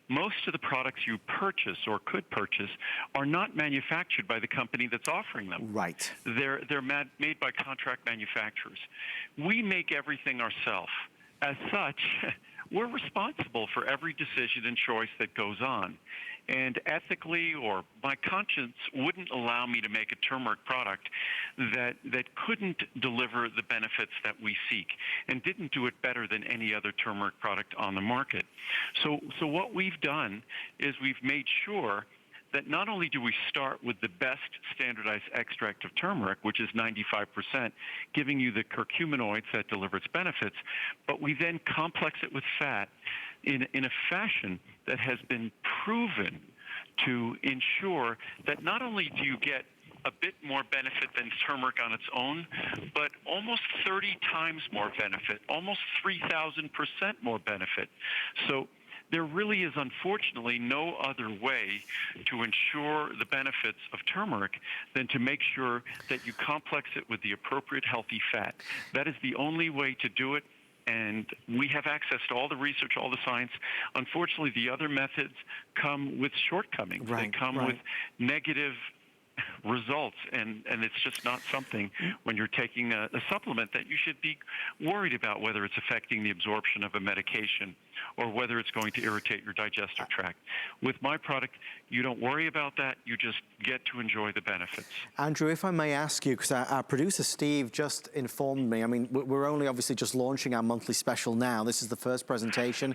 most of the products you purchase or could purchase are not manufactured by the company that's offering them. Right. They're made by contract manufacturers. We make everything ourselves. As such, we're responsible for every decision and choice that goes on. And ethically, or my conscience wouldn't allow me to make a turmeric product that couldn't deliver the benefits that we seek and didn't do it better than any other turmeric product on the market. So what we've done is we've made sure that not only do we start with the best standardized extract of turmeric, which is 95%, giving you the curcuminoids that deliver its benefits, but we then complex it with fat in a fashion that has been proven to ensure that not only do you get a bit more benefit than turmeric on its own, but almost 30 times more benefit, almost 3,000% more benefit. So there really is, unfortunately, no other way to ensure the benefits of turmeric than to make sure that you complex it with the appropriate healthy fat. That is the only way to do it. And we have access to all the research, all the science. Unfortunately, the other methods come with shortcomings. They come with negative results, and it's just not something when you're taking a supplement that you should be worried about whether it's affecting the absorption of a medication or whether it's going to irritate your digestive tract. With my product, you don't worry about that. You just get to enjoy the benefits. Andrew, if I may ask you, because our producer Steve just informed me, I mean, we're only obviously just launching our monthly special now. This is the first presentation.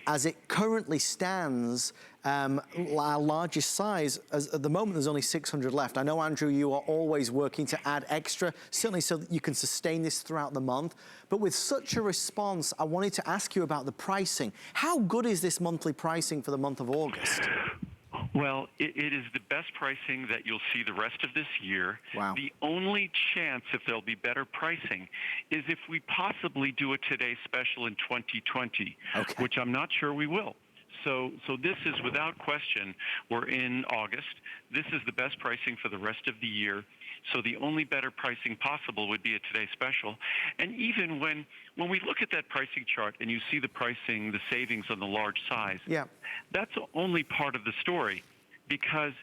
As it currently stands, our largest size, at the moment there's only 600 left. I know, Andrew, you are always working to add extra, certainly so that you can sustain this throughout the month. But with such a response, I wanted to ask you about the pricing. How good is this monthly pricing for the month of August? Well, it is the best pricing that you'll see the rest of this year. Wow. The only chance if there'll be better pricing is if we possibly do a Today Special in 2020, which I'm not sure we will. So this is without question, we're in August. This is the best pricing for the rest of the year. So the only better pricing possible would be a Today Special. And even when we look at that pricing chart and you see the pricing, the savings on the large size, that's only part of the story. Because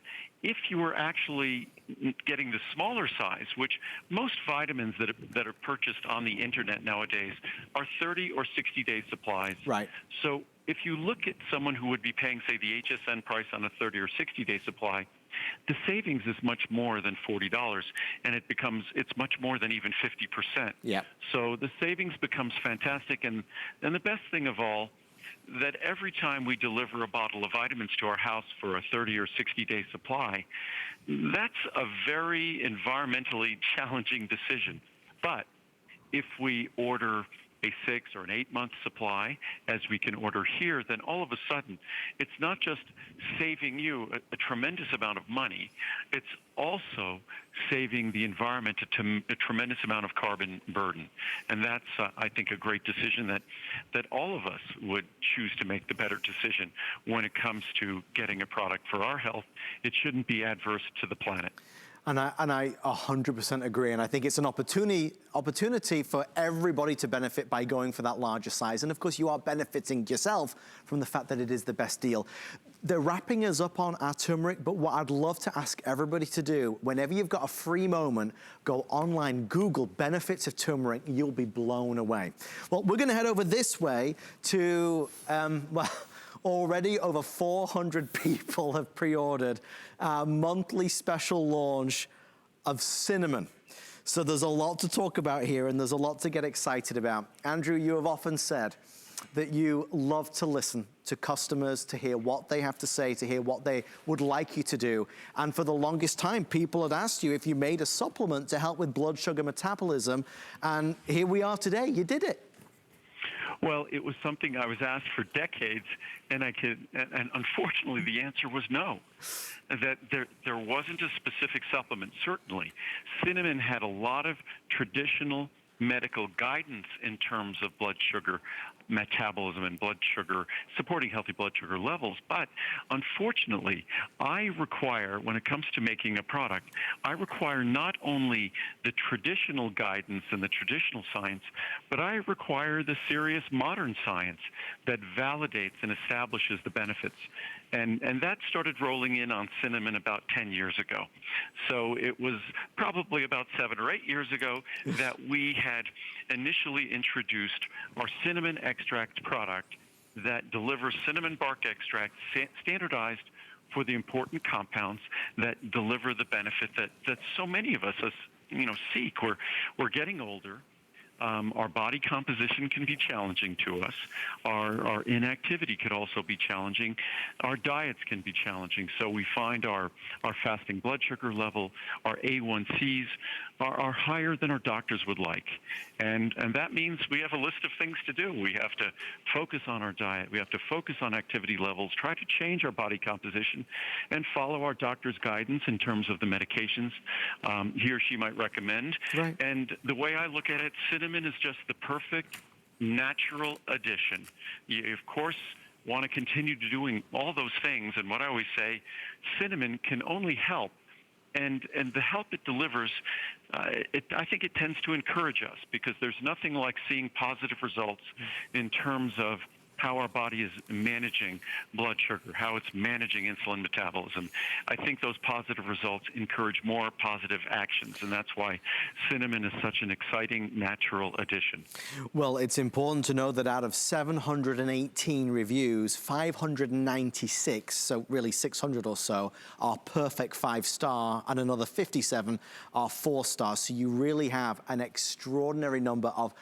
if you were actually getting the smaller size, which most vitamins that are purchased on the internet nowadays are 30 or 60-day supplies. Right. So if you look at someone who would be paying, say, the HSN price on a 30 or 60-day supply, the savings is much more than $40, and it's much more than even 50%. Yeah. So the savings becomes fantastic, and the best thing of all, that every time we deliver a bottle of vitamins to our house for a 30 or 60-day supply, that's a very environmentally challenging decision. But if we order a 6 or an 8-month supply, as we can order here, then all of a sudden, it's not just saving you a tremendous amount of money, it's also saving the environment a tremendous amount of carbon burden. And that's, I think, a great decision that all of us would choose to make the better decision when it comes to getting a product for our health. It shouldn't be adverse to the planet. And I 100% agree, and I think it's an opportunity for everybody to benefit by going for that larger size. And of course, you are benefiting yourself from the fact that it is the best deal. They're wrapping us up on our turmeric, but what I'd love to ask everybody to do, whenever you've got a free moment, go online, Google benefits of turmeric, you'll be blown away. Well, we're gonna head over this way to, already over 400 people have pre-ordered our monthly special launch of cinnamon. So there's a lot to talk about here, and there's a lot to get excited about. Andrew, you have often said that you love to listen to customers, to hear what they have to say, to hear what they would like you to do. And for the longest time, people had asked you if you made a supplement to help with blood sugar metabolism. And here we are today, you did it. Well, it was something I was asked for decades, and unfortunately the answer was no. That there wasn't a specific supplement, certainly. Cinnamon had a lot of traditional medical guidance in terms of blood sugar metabolism and blood sugar, supporting healthy blood sugar levels. But unfortunately, I require, when it comes to making a product, I require not only the traditional guidance and the traditional science, but I require the serious modern science that validates and establishes the benefits. And that started rolling in on cinnamon about 10 years ago. So it was probably about 7 or 8 years ago that we had initially introduced our cinnamon extract product that delivers cinnamon bark extract standardized for the important compounds that deliver the benefit that so many of us seek. We're getting older. Our body composition can be challenging to us. Our inactivity could also be challenging. Our diets can be challenging. So we find our fasting blood sugar level, our A1Cs are higher than our doctors would like. And that means we have a list of things to do. We have to focus on our diet. We have to focus on activity levels, try to change our body composition, and follow our doctor's guidance in terms of the medications he or she might recommend. Right. And the way I look at it, cinnamon is just the perfect natural addition. You, of course, want to continue to doing all those things. And what I always say, cinnamon can only help. And the help it delivers, I think it tends to encourage us, because there's nothing like seeing positive results in terms of how our body is managing blood sugar, how it's managing insulin metabolism. I think those positive results encourage more positive actions, and that's why cinnamon is such an exciting natural addition. Well, it's important to know that out of 718 reviews, 596, so really 600 or so, are perfect 5-star, and another 57 are 4-star. So you really have an extraordinary number of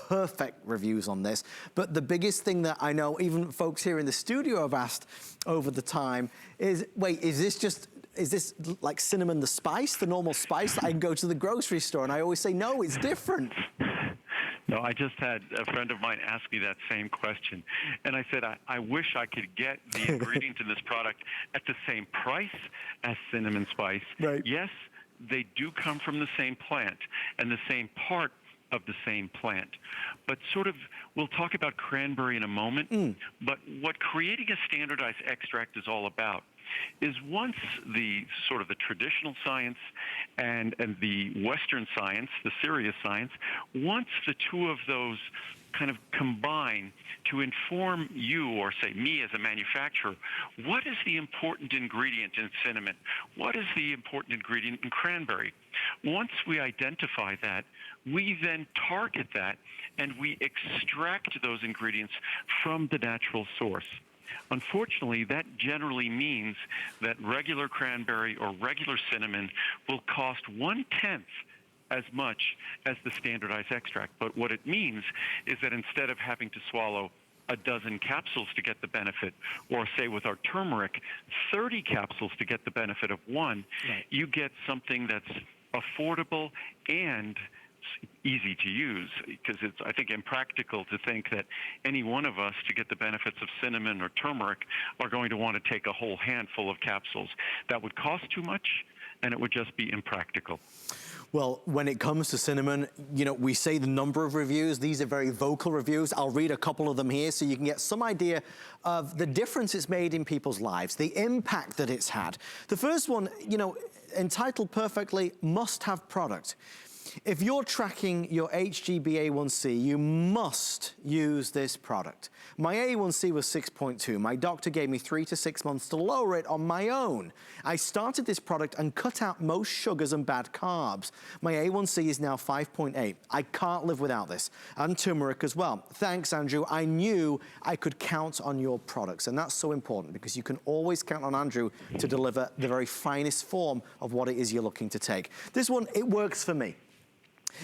perfect reviews on this. But the biggest thing that I know even folks here in the studio have asked over the time is, wait, is this like cinnamon the spice, the normal spice that I can go to the grocery store? And I always say, no, it's different. No, I just had a friend of mine ask me that same question. And I said, I wish I could get the ingredients in this product at the same price as cinnamon spice. Right. Yes, they do come from the same plant and the same part of the same plant. But sort of, we'll talk about cranberry in a moment, but what creating a standardized extract is all about is once the sort of the traditional science and the Western science, the serious science, once the two of those kind of combine to inform you, or say me as a manufacturer, what is the important ingredient in cinnamon? What is the important ingredient in cranberry? Once we identify that, we then target that and we extract those ingredients from the natural source. Unfortunately, that generally means that regular cranberry or regular cinnamon will cost 1/10 as much as the standardized extract. But what it means is that instead of having to swallow a dozen capsules to get the benefit, or say with our turmeric, 30 capsules to get the benefit of one, right, you get something that's affordable and easy to use, because it's, I think, impractical to think that any one of us, to get the benefits of cinnamon or turmeric, are going to want to take a whole handful of capsules. That would cost too much, and it would just be impractical. Well, when it comes to cinnamon, you know, we say the number of reviews. These are very vocal reviews. I'll read a couple of them here so you can get some idea of the difference it's made in people's lives, the impact that it's had. The first one, you know, entitled perfectly, must-have product. If you're tracking your HbA1c, you must use this product. My A1C was 6.2. My doctor gave me 3 to 6 months to lower it on my own. I started this product and cut out most sugars and bad carbs. My A1C is now 5.8. I can't live without this. And turmeric as well. Thanks, Andrew. I knew I could count on your products, and that's so important because you can always count on Andrew to deliver the very finest form of what it is you're looking to take. This one, it works for me.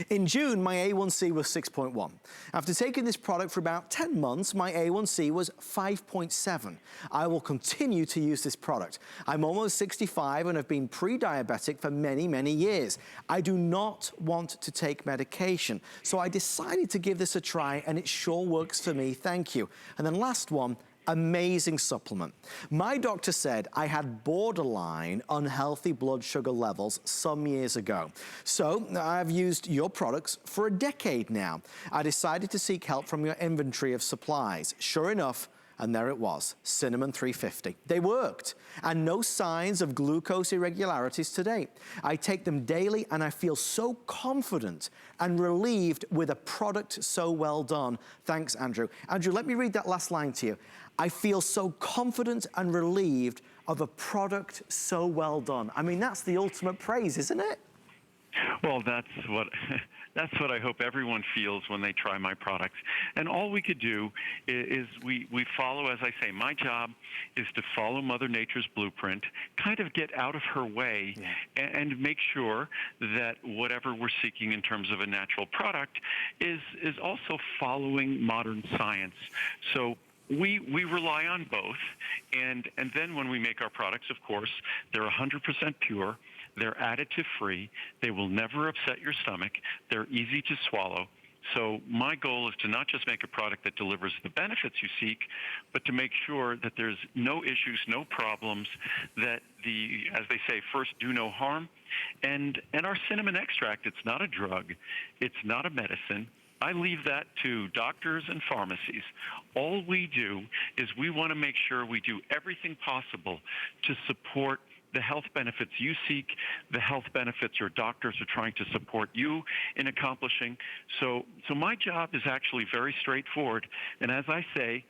In June, my A1C was 6.1. After taking this product for about 10 months, my A1C was 5.7. I will continue to use this product. I'm almost 65 and have been pre-diabetic for many, many years. I do not want to take medication, so I decided to give this a try, and it sure works for me. Thank you. And then last one, amazing supplement. My doctor said I had borderline unhealthy blood sugar levels some years ago. So I've used your products for a decade now. I decided to seek help from your inventory of supplies. Sure enough, and there it was, Cinnamon 350. They worked, and no signs of glucose irregularities to date. I take them daily, and I feel so confident and relieved with a product so well done. Thanks, Andrew. Andrew, let me read that last line to you. I feel so confident and relieved of a product so well done. I mean, that's the ultimate praise, isn't it? Well, that's what that's what I hope everyone feels when they try my products. And all we could do is we follow, as I say, my job is to follow Mother Nature's blueprint, kind of get out of her way, and make sure that whatever we're seeking in terms of a natural product is also following modern science. So we rely on both, and then when we make our products, of course, they're 100% pure. They're additive-free. They will never upset your stomach. They're easy to swallow. So my goal is to not just make a product that delivers the benefits you seek, but to make sure that there's no issues, no problems, that as they say, first do no harm. And our cinnamon extract, it's not a drug. It's not a medicine. I leave that to doctors and pharmacies. All we do is we want to make sure we do everything possible to support the health benefits you seek, the health benefits your doctors are trying to support you in accomplishing. So my job is actually very straightforward. And as I say,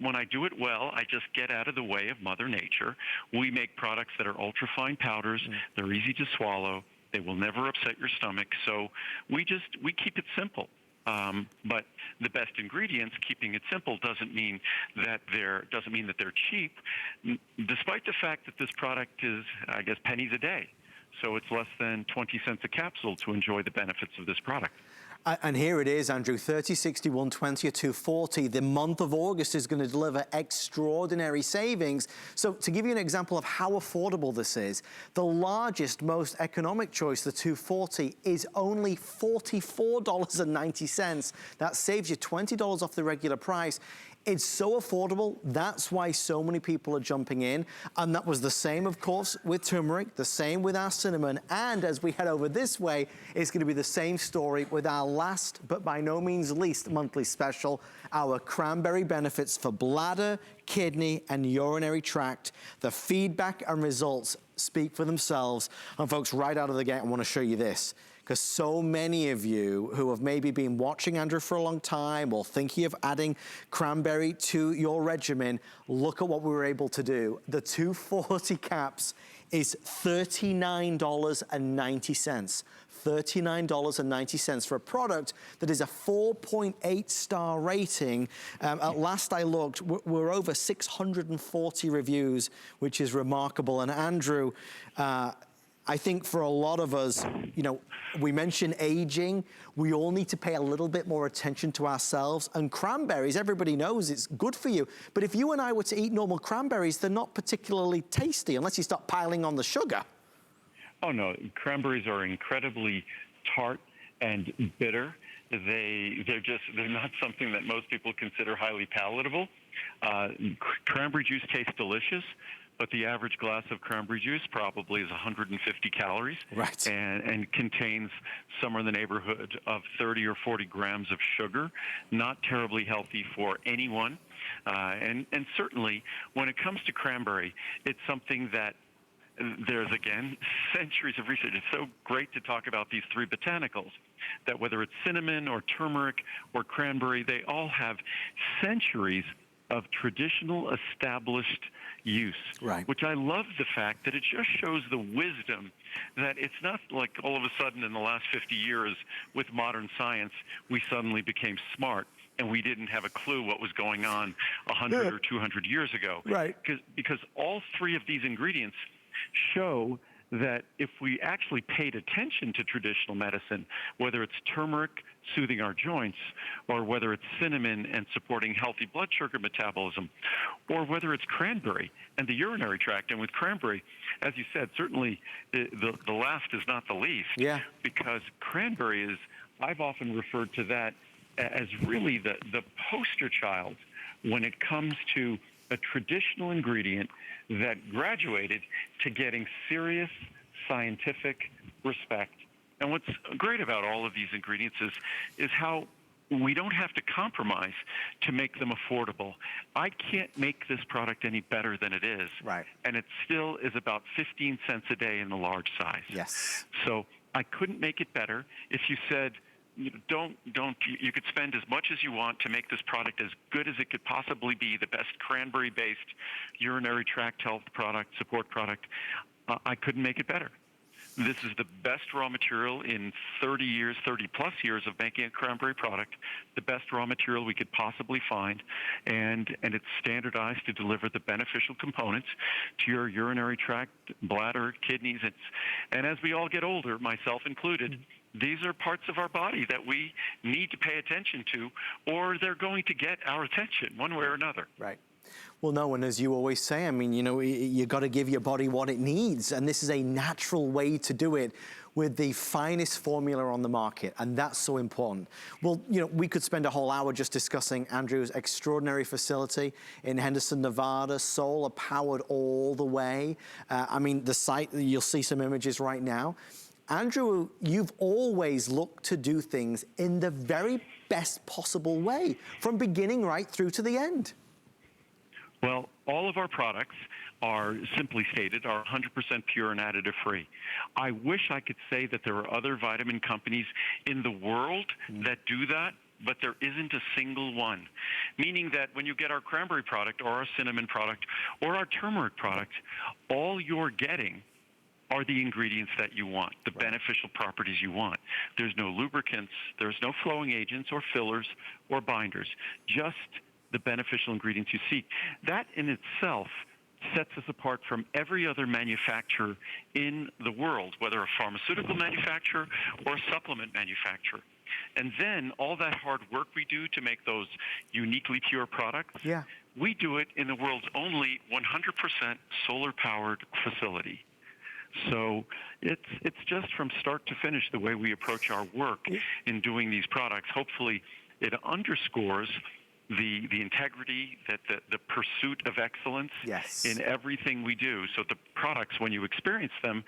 when I do it well, I just get out of the way of Mother Nature. We make products that are ultrafine powders. They're easy to swallow. They will never upset your stomach. So we keep it simple. But the best ingredients, keeping it simple, doesn't mean that they're cheap, despite the fact that this product is, I guess, pennies a day. So it's less than 20 cents a capsule to enjoy the benefits of this product. And here it is, Andrew, 30, 60, 120, or 240. The month of August is going to deliver extraordinary savings. So to give you an example of how affordable this is, the largest, most economic choice, the 240, is only $44.90. That saves you $20 off the regular price. It's so affordable. That's why so many people are jumping in. And that was the same, of course, with turmeric, the same with our cinnamon. And as we head over this way, it's going to be the same story with our last, but by no means least, monthly special, our cranberry benefits for bladder, kidney, and urinary tract. The feedback and results speak for themselves. And folks, right out of the gate, I want to show you this, because so many of you who have maybe been watching Andrew for a long time or thinking of adding cranberry to your regimen, look at what we were able to do. The 240 caps is $39.90. $39.90 for a product that is a 4.8 star rating. At last I looked, we're over 640 reviews, which is remarkable. And Andrew, I think for a lot of us, you know, we mention aging. We all need to pay a little bit more attention to ourselves. And cranberries, everybody knows it's good for you. But if you and I were to eat normal cranberries, they're not particularly tasty unless you start piling on the sugar. Oh, no. Cranberries are incredibly tart and bitter. They're not something that most people consider highly palatable. Cranberry juice tastes delicious, but the average glass of cranberry juice probably is 150 calories. Right. And contains somewhere in the neighborhood of 30 or 40 grams of sugar. Not terribly healthy for anyone. And certainly, when it comes to cranberry, it's something that there's, again, centuries of research. It's so great to talk about these three botanicals, that whether it's cinnamon or turmeric or cranberry, they all have centuries of traditional established use. Right. Which I love the fact that it just shows the wisdom that it's not like all of a sudden in the last 50 years with modern science, we suddenly became smart and we didn't have a clue what was going on 100 or 200 years ago. Right. Because all three of these ingredients show that if we actually paid attention to traditional medicine, whether it's turmeric soothing our joints, or whether it's cinnamon and supporting healthy blood sugar metabolism, or whether it's cranberry and the urinary tract. And with cranberry, as you said, certainly the last is not the least. Yeah. Because cranberry is, I've often referred to that as really the poster child when it comes to a traditional ingredient that graduated to getting serious scientific respect. And what's great about all of these ingredients is how we don't have to compromise to make them affordable. I can't make this product any better than it is. Right. And it still is about 15 cents a day in the large size. Yes. So I couldn't make it better. If you said, you could spend as much as you want to make this product as good as it could possibly be, the best cranberry-based urinary tract health product, support product, I couldn't make it better. This is the best raw material in 30 years, 30 plus years of making a cranberry product, the best raw material we could possibly find, and it's standardized to deliver the beneficial components to your urinary tract, bladder, kidneys. And as we all get older, myself included, these are parts of our body that we need to pay attention to, or they're going to get our attention one way or another. Right. Well, no, and as you always say, I mean, you know, you got to give your body what it needs, and this is a natural way to do it with the finest formula on the market, and that's so important. Well, you know, we could spend a whole hour just discussing Andrew's extraordinary facility in Henderson, Nevada, solar powered all the way. I mean, the site, you'll see some images right now. Andrew, you've always looked to do things in the very best possible way, from beginning right through to the end. Well, all of our products are, simply stated, are 100% pure and additive free. I wish I could say that there are other vitamin companies in the world that do that, but there isn't a single one. Meaning that when you get our cranberry product or our cinnamon product or our turmeric product, all you're getting are the ingredients that you want, the beneficial properties you want. There's no lubricants, there's no flowing agents or fillers or binders, just the beneficial ingredients you seek. That in itself sets us apart from every other manufacturer in the world, whether a pharmaceutical manufacturer or a supplement manufacturer. And then all that hard work we do to make those uniquely pure products, we do it in the world's only 100% solar-powered facility. So it's just from start to finish the way we approach our work in doing these products. Hopefully it underscores the integrity, that the pursuit of excellence in everything we do. So the products, when you experience them,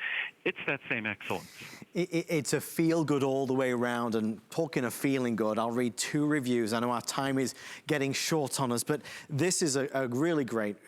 it's that same excellence. It's a feel good all the way around. And talking of feeling good, I'll read 2 reviews. I know our time is getting short on us, but this is a really great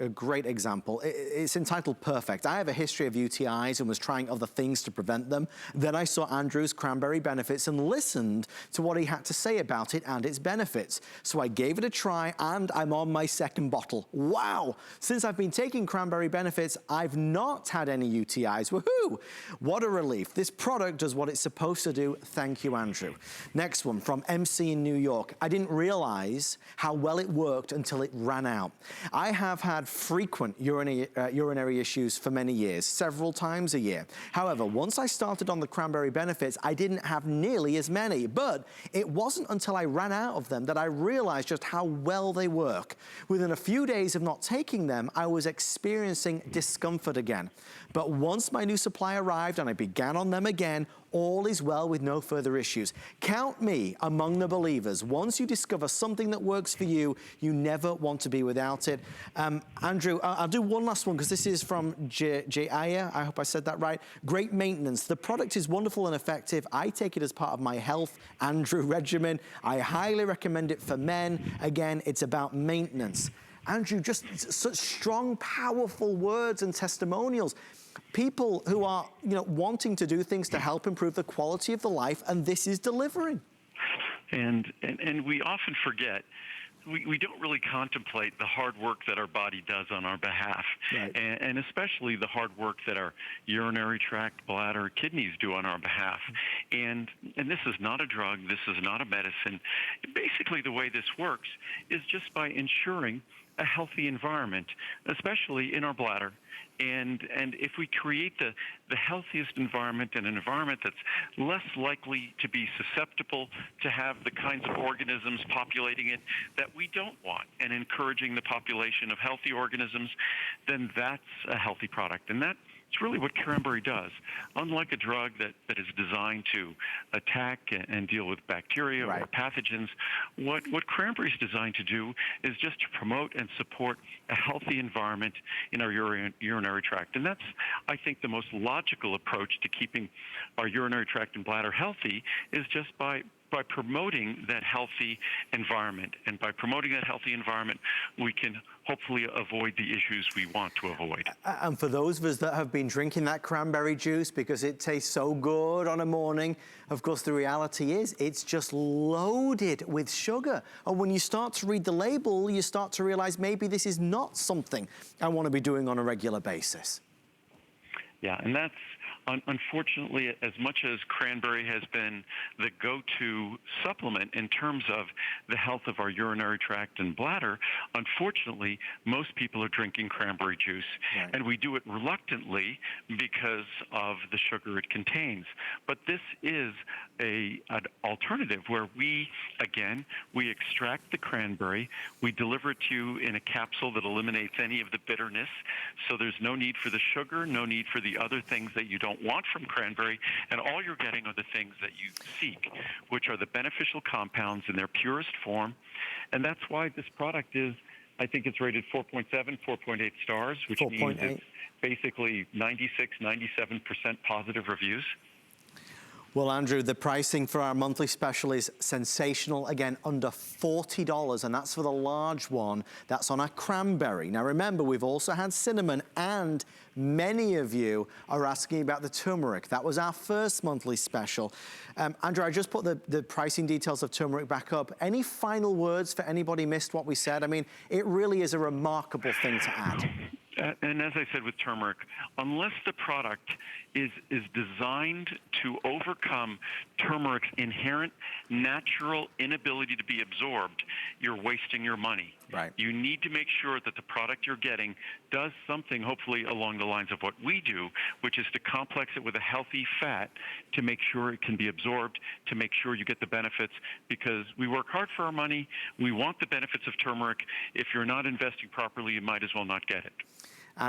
example. It's entitled Perfect. I have a history of UTIs and was trying other things to prevent them. Then I saw Andrew's cranberry benefits and listened to what he had to say about it and its benefits. So I gave it a try and I'm on my 2nd bottle. Wow! Since I've been taking cranberry benefits, I've not had any UTIs. Woohoo! What a relief. This product does what it's supposed to do. Thank you, Andrew. Next one from MC in New York. I didn't realize how well it worked until it ran out. I have had frequent urinary issues for many years, several times a year. However, once I started on the cranberry benefits, I didn't have nearly as many, but it wasn't until I ran out of them that I realized just how well they work. Within a few days of not taking them, I was experiencing discomfort again. But once my new supply arrived and I began on them again, all is well with no further issues. Count me among the believers. Once you discover something that works for you, you never want to be without it. Andrew, I'll do one last one because this is from Jaya. I hope I said that right. Great maintenance. The product is wonderful and effective. I take it as part of my Health Andrew regimen. I highly recommend it for men. Again, it's about maintenance. Andrew, just such strong, powerful words and testimonials. People who are, you know, wanting to do things to help improve the quality of the life, and this is delivering. And we often forget, we don't really contemplate the hard work that our body does on our behalf, and especially the hard work that our urinary tract, bladder, kidneys do on our behalf. And this is not a drug, this is not a medicine. Basically, the way this works is just by ensuring a healthy environment, especially in our bladder. And if we create the healthiest environment, and an environment that's less likely to be susceptible to have the kinds of organisms populating it that we don't want, and encouraging the population of healthy organisms, then that's a healthy product. And that's really what cranberry does. Unlike a drug that is designed to attack and deal with bacteria or pathogens, what cranberry is designed to do is just to promote and support a healthy environment in our urinary tract. And that's, I think, the most logical approach to keeping our urinary tract and bladder healthy, is just by promoting that healthy environment. And by promoting that healthy environment, we can hopefully avoid the issues we want to avoid. And for those of us that have been drinking that cranberry juice because it tastes so good on a morning, of course, the reality is it's just loaded with sugar. And when you start to read the label, you start to realize maybe this is not something I want to be doing on a regular basis. Yeah, and that's unfortunately, as much as cranberry has been the go-to supplement in terms of the health of our urinary tract and bladder, unfortunately, most people are drinking cranberry juice, and we do it reluctantly because of the sugar it contains. But this is an alternative where we extract the cranberry, we deliver it to you in a capsule that eliminates any of the bitterness, so there's no need for the sugar, no need for the other things that you don't want from cranberry, and all you're getting are the things that you seek, which are the beneficial compounds in their purest form. And that's why this product is, I think it's rated 4.7, 4.8 stars, which means it's basically 96, 97% positive reviews. Well, Andrew, the pricing for our monthly special is sensational. Again, under $40, and that's for the large one. That's on our cranberry. Now, remember, we've also had cinnamon, and many of you are asking about the turmeric. That was our first monthly special. Andrew, I just put the pricing details of turmeric back up. Any final words for anybody missed what we said? I mean, it really is a remarkable thing to add. And as I said with turmeric, unless the product is designed to overcome turmeric's inherent natural inability to be absorbed, you're wasting your money. Right. You need to make sure that the product you're getting does something hopefully along the lines of what we do, which is to complex it with a healthy fat to make sure it can be absorbed, to make sure you get the benefits, because we work hard for our money. We want the benefits of turmeric. If you're not investing properly, you might as well not get it.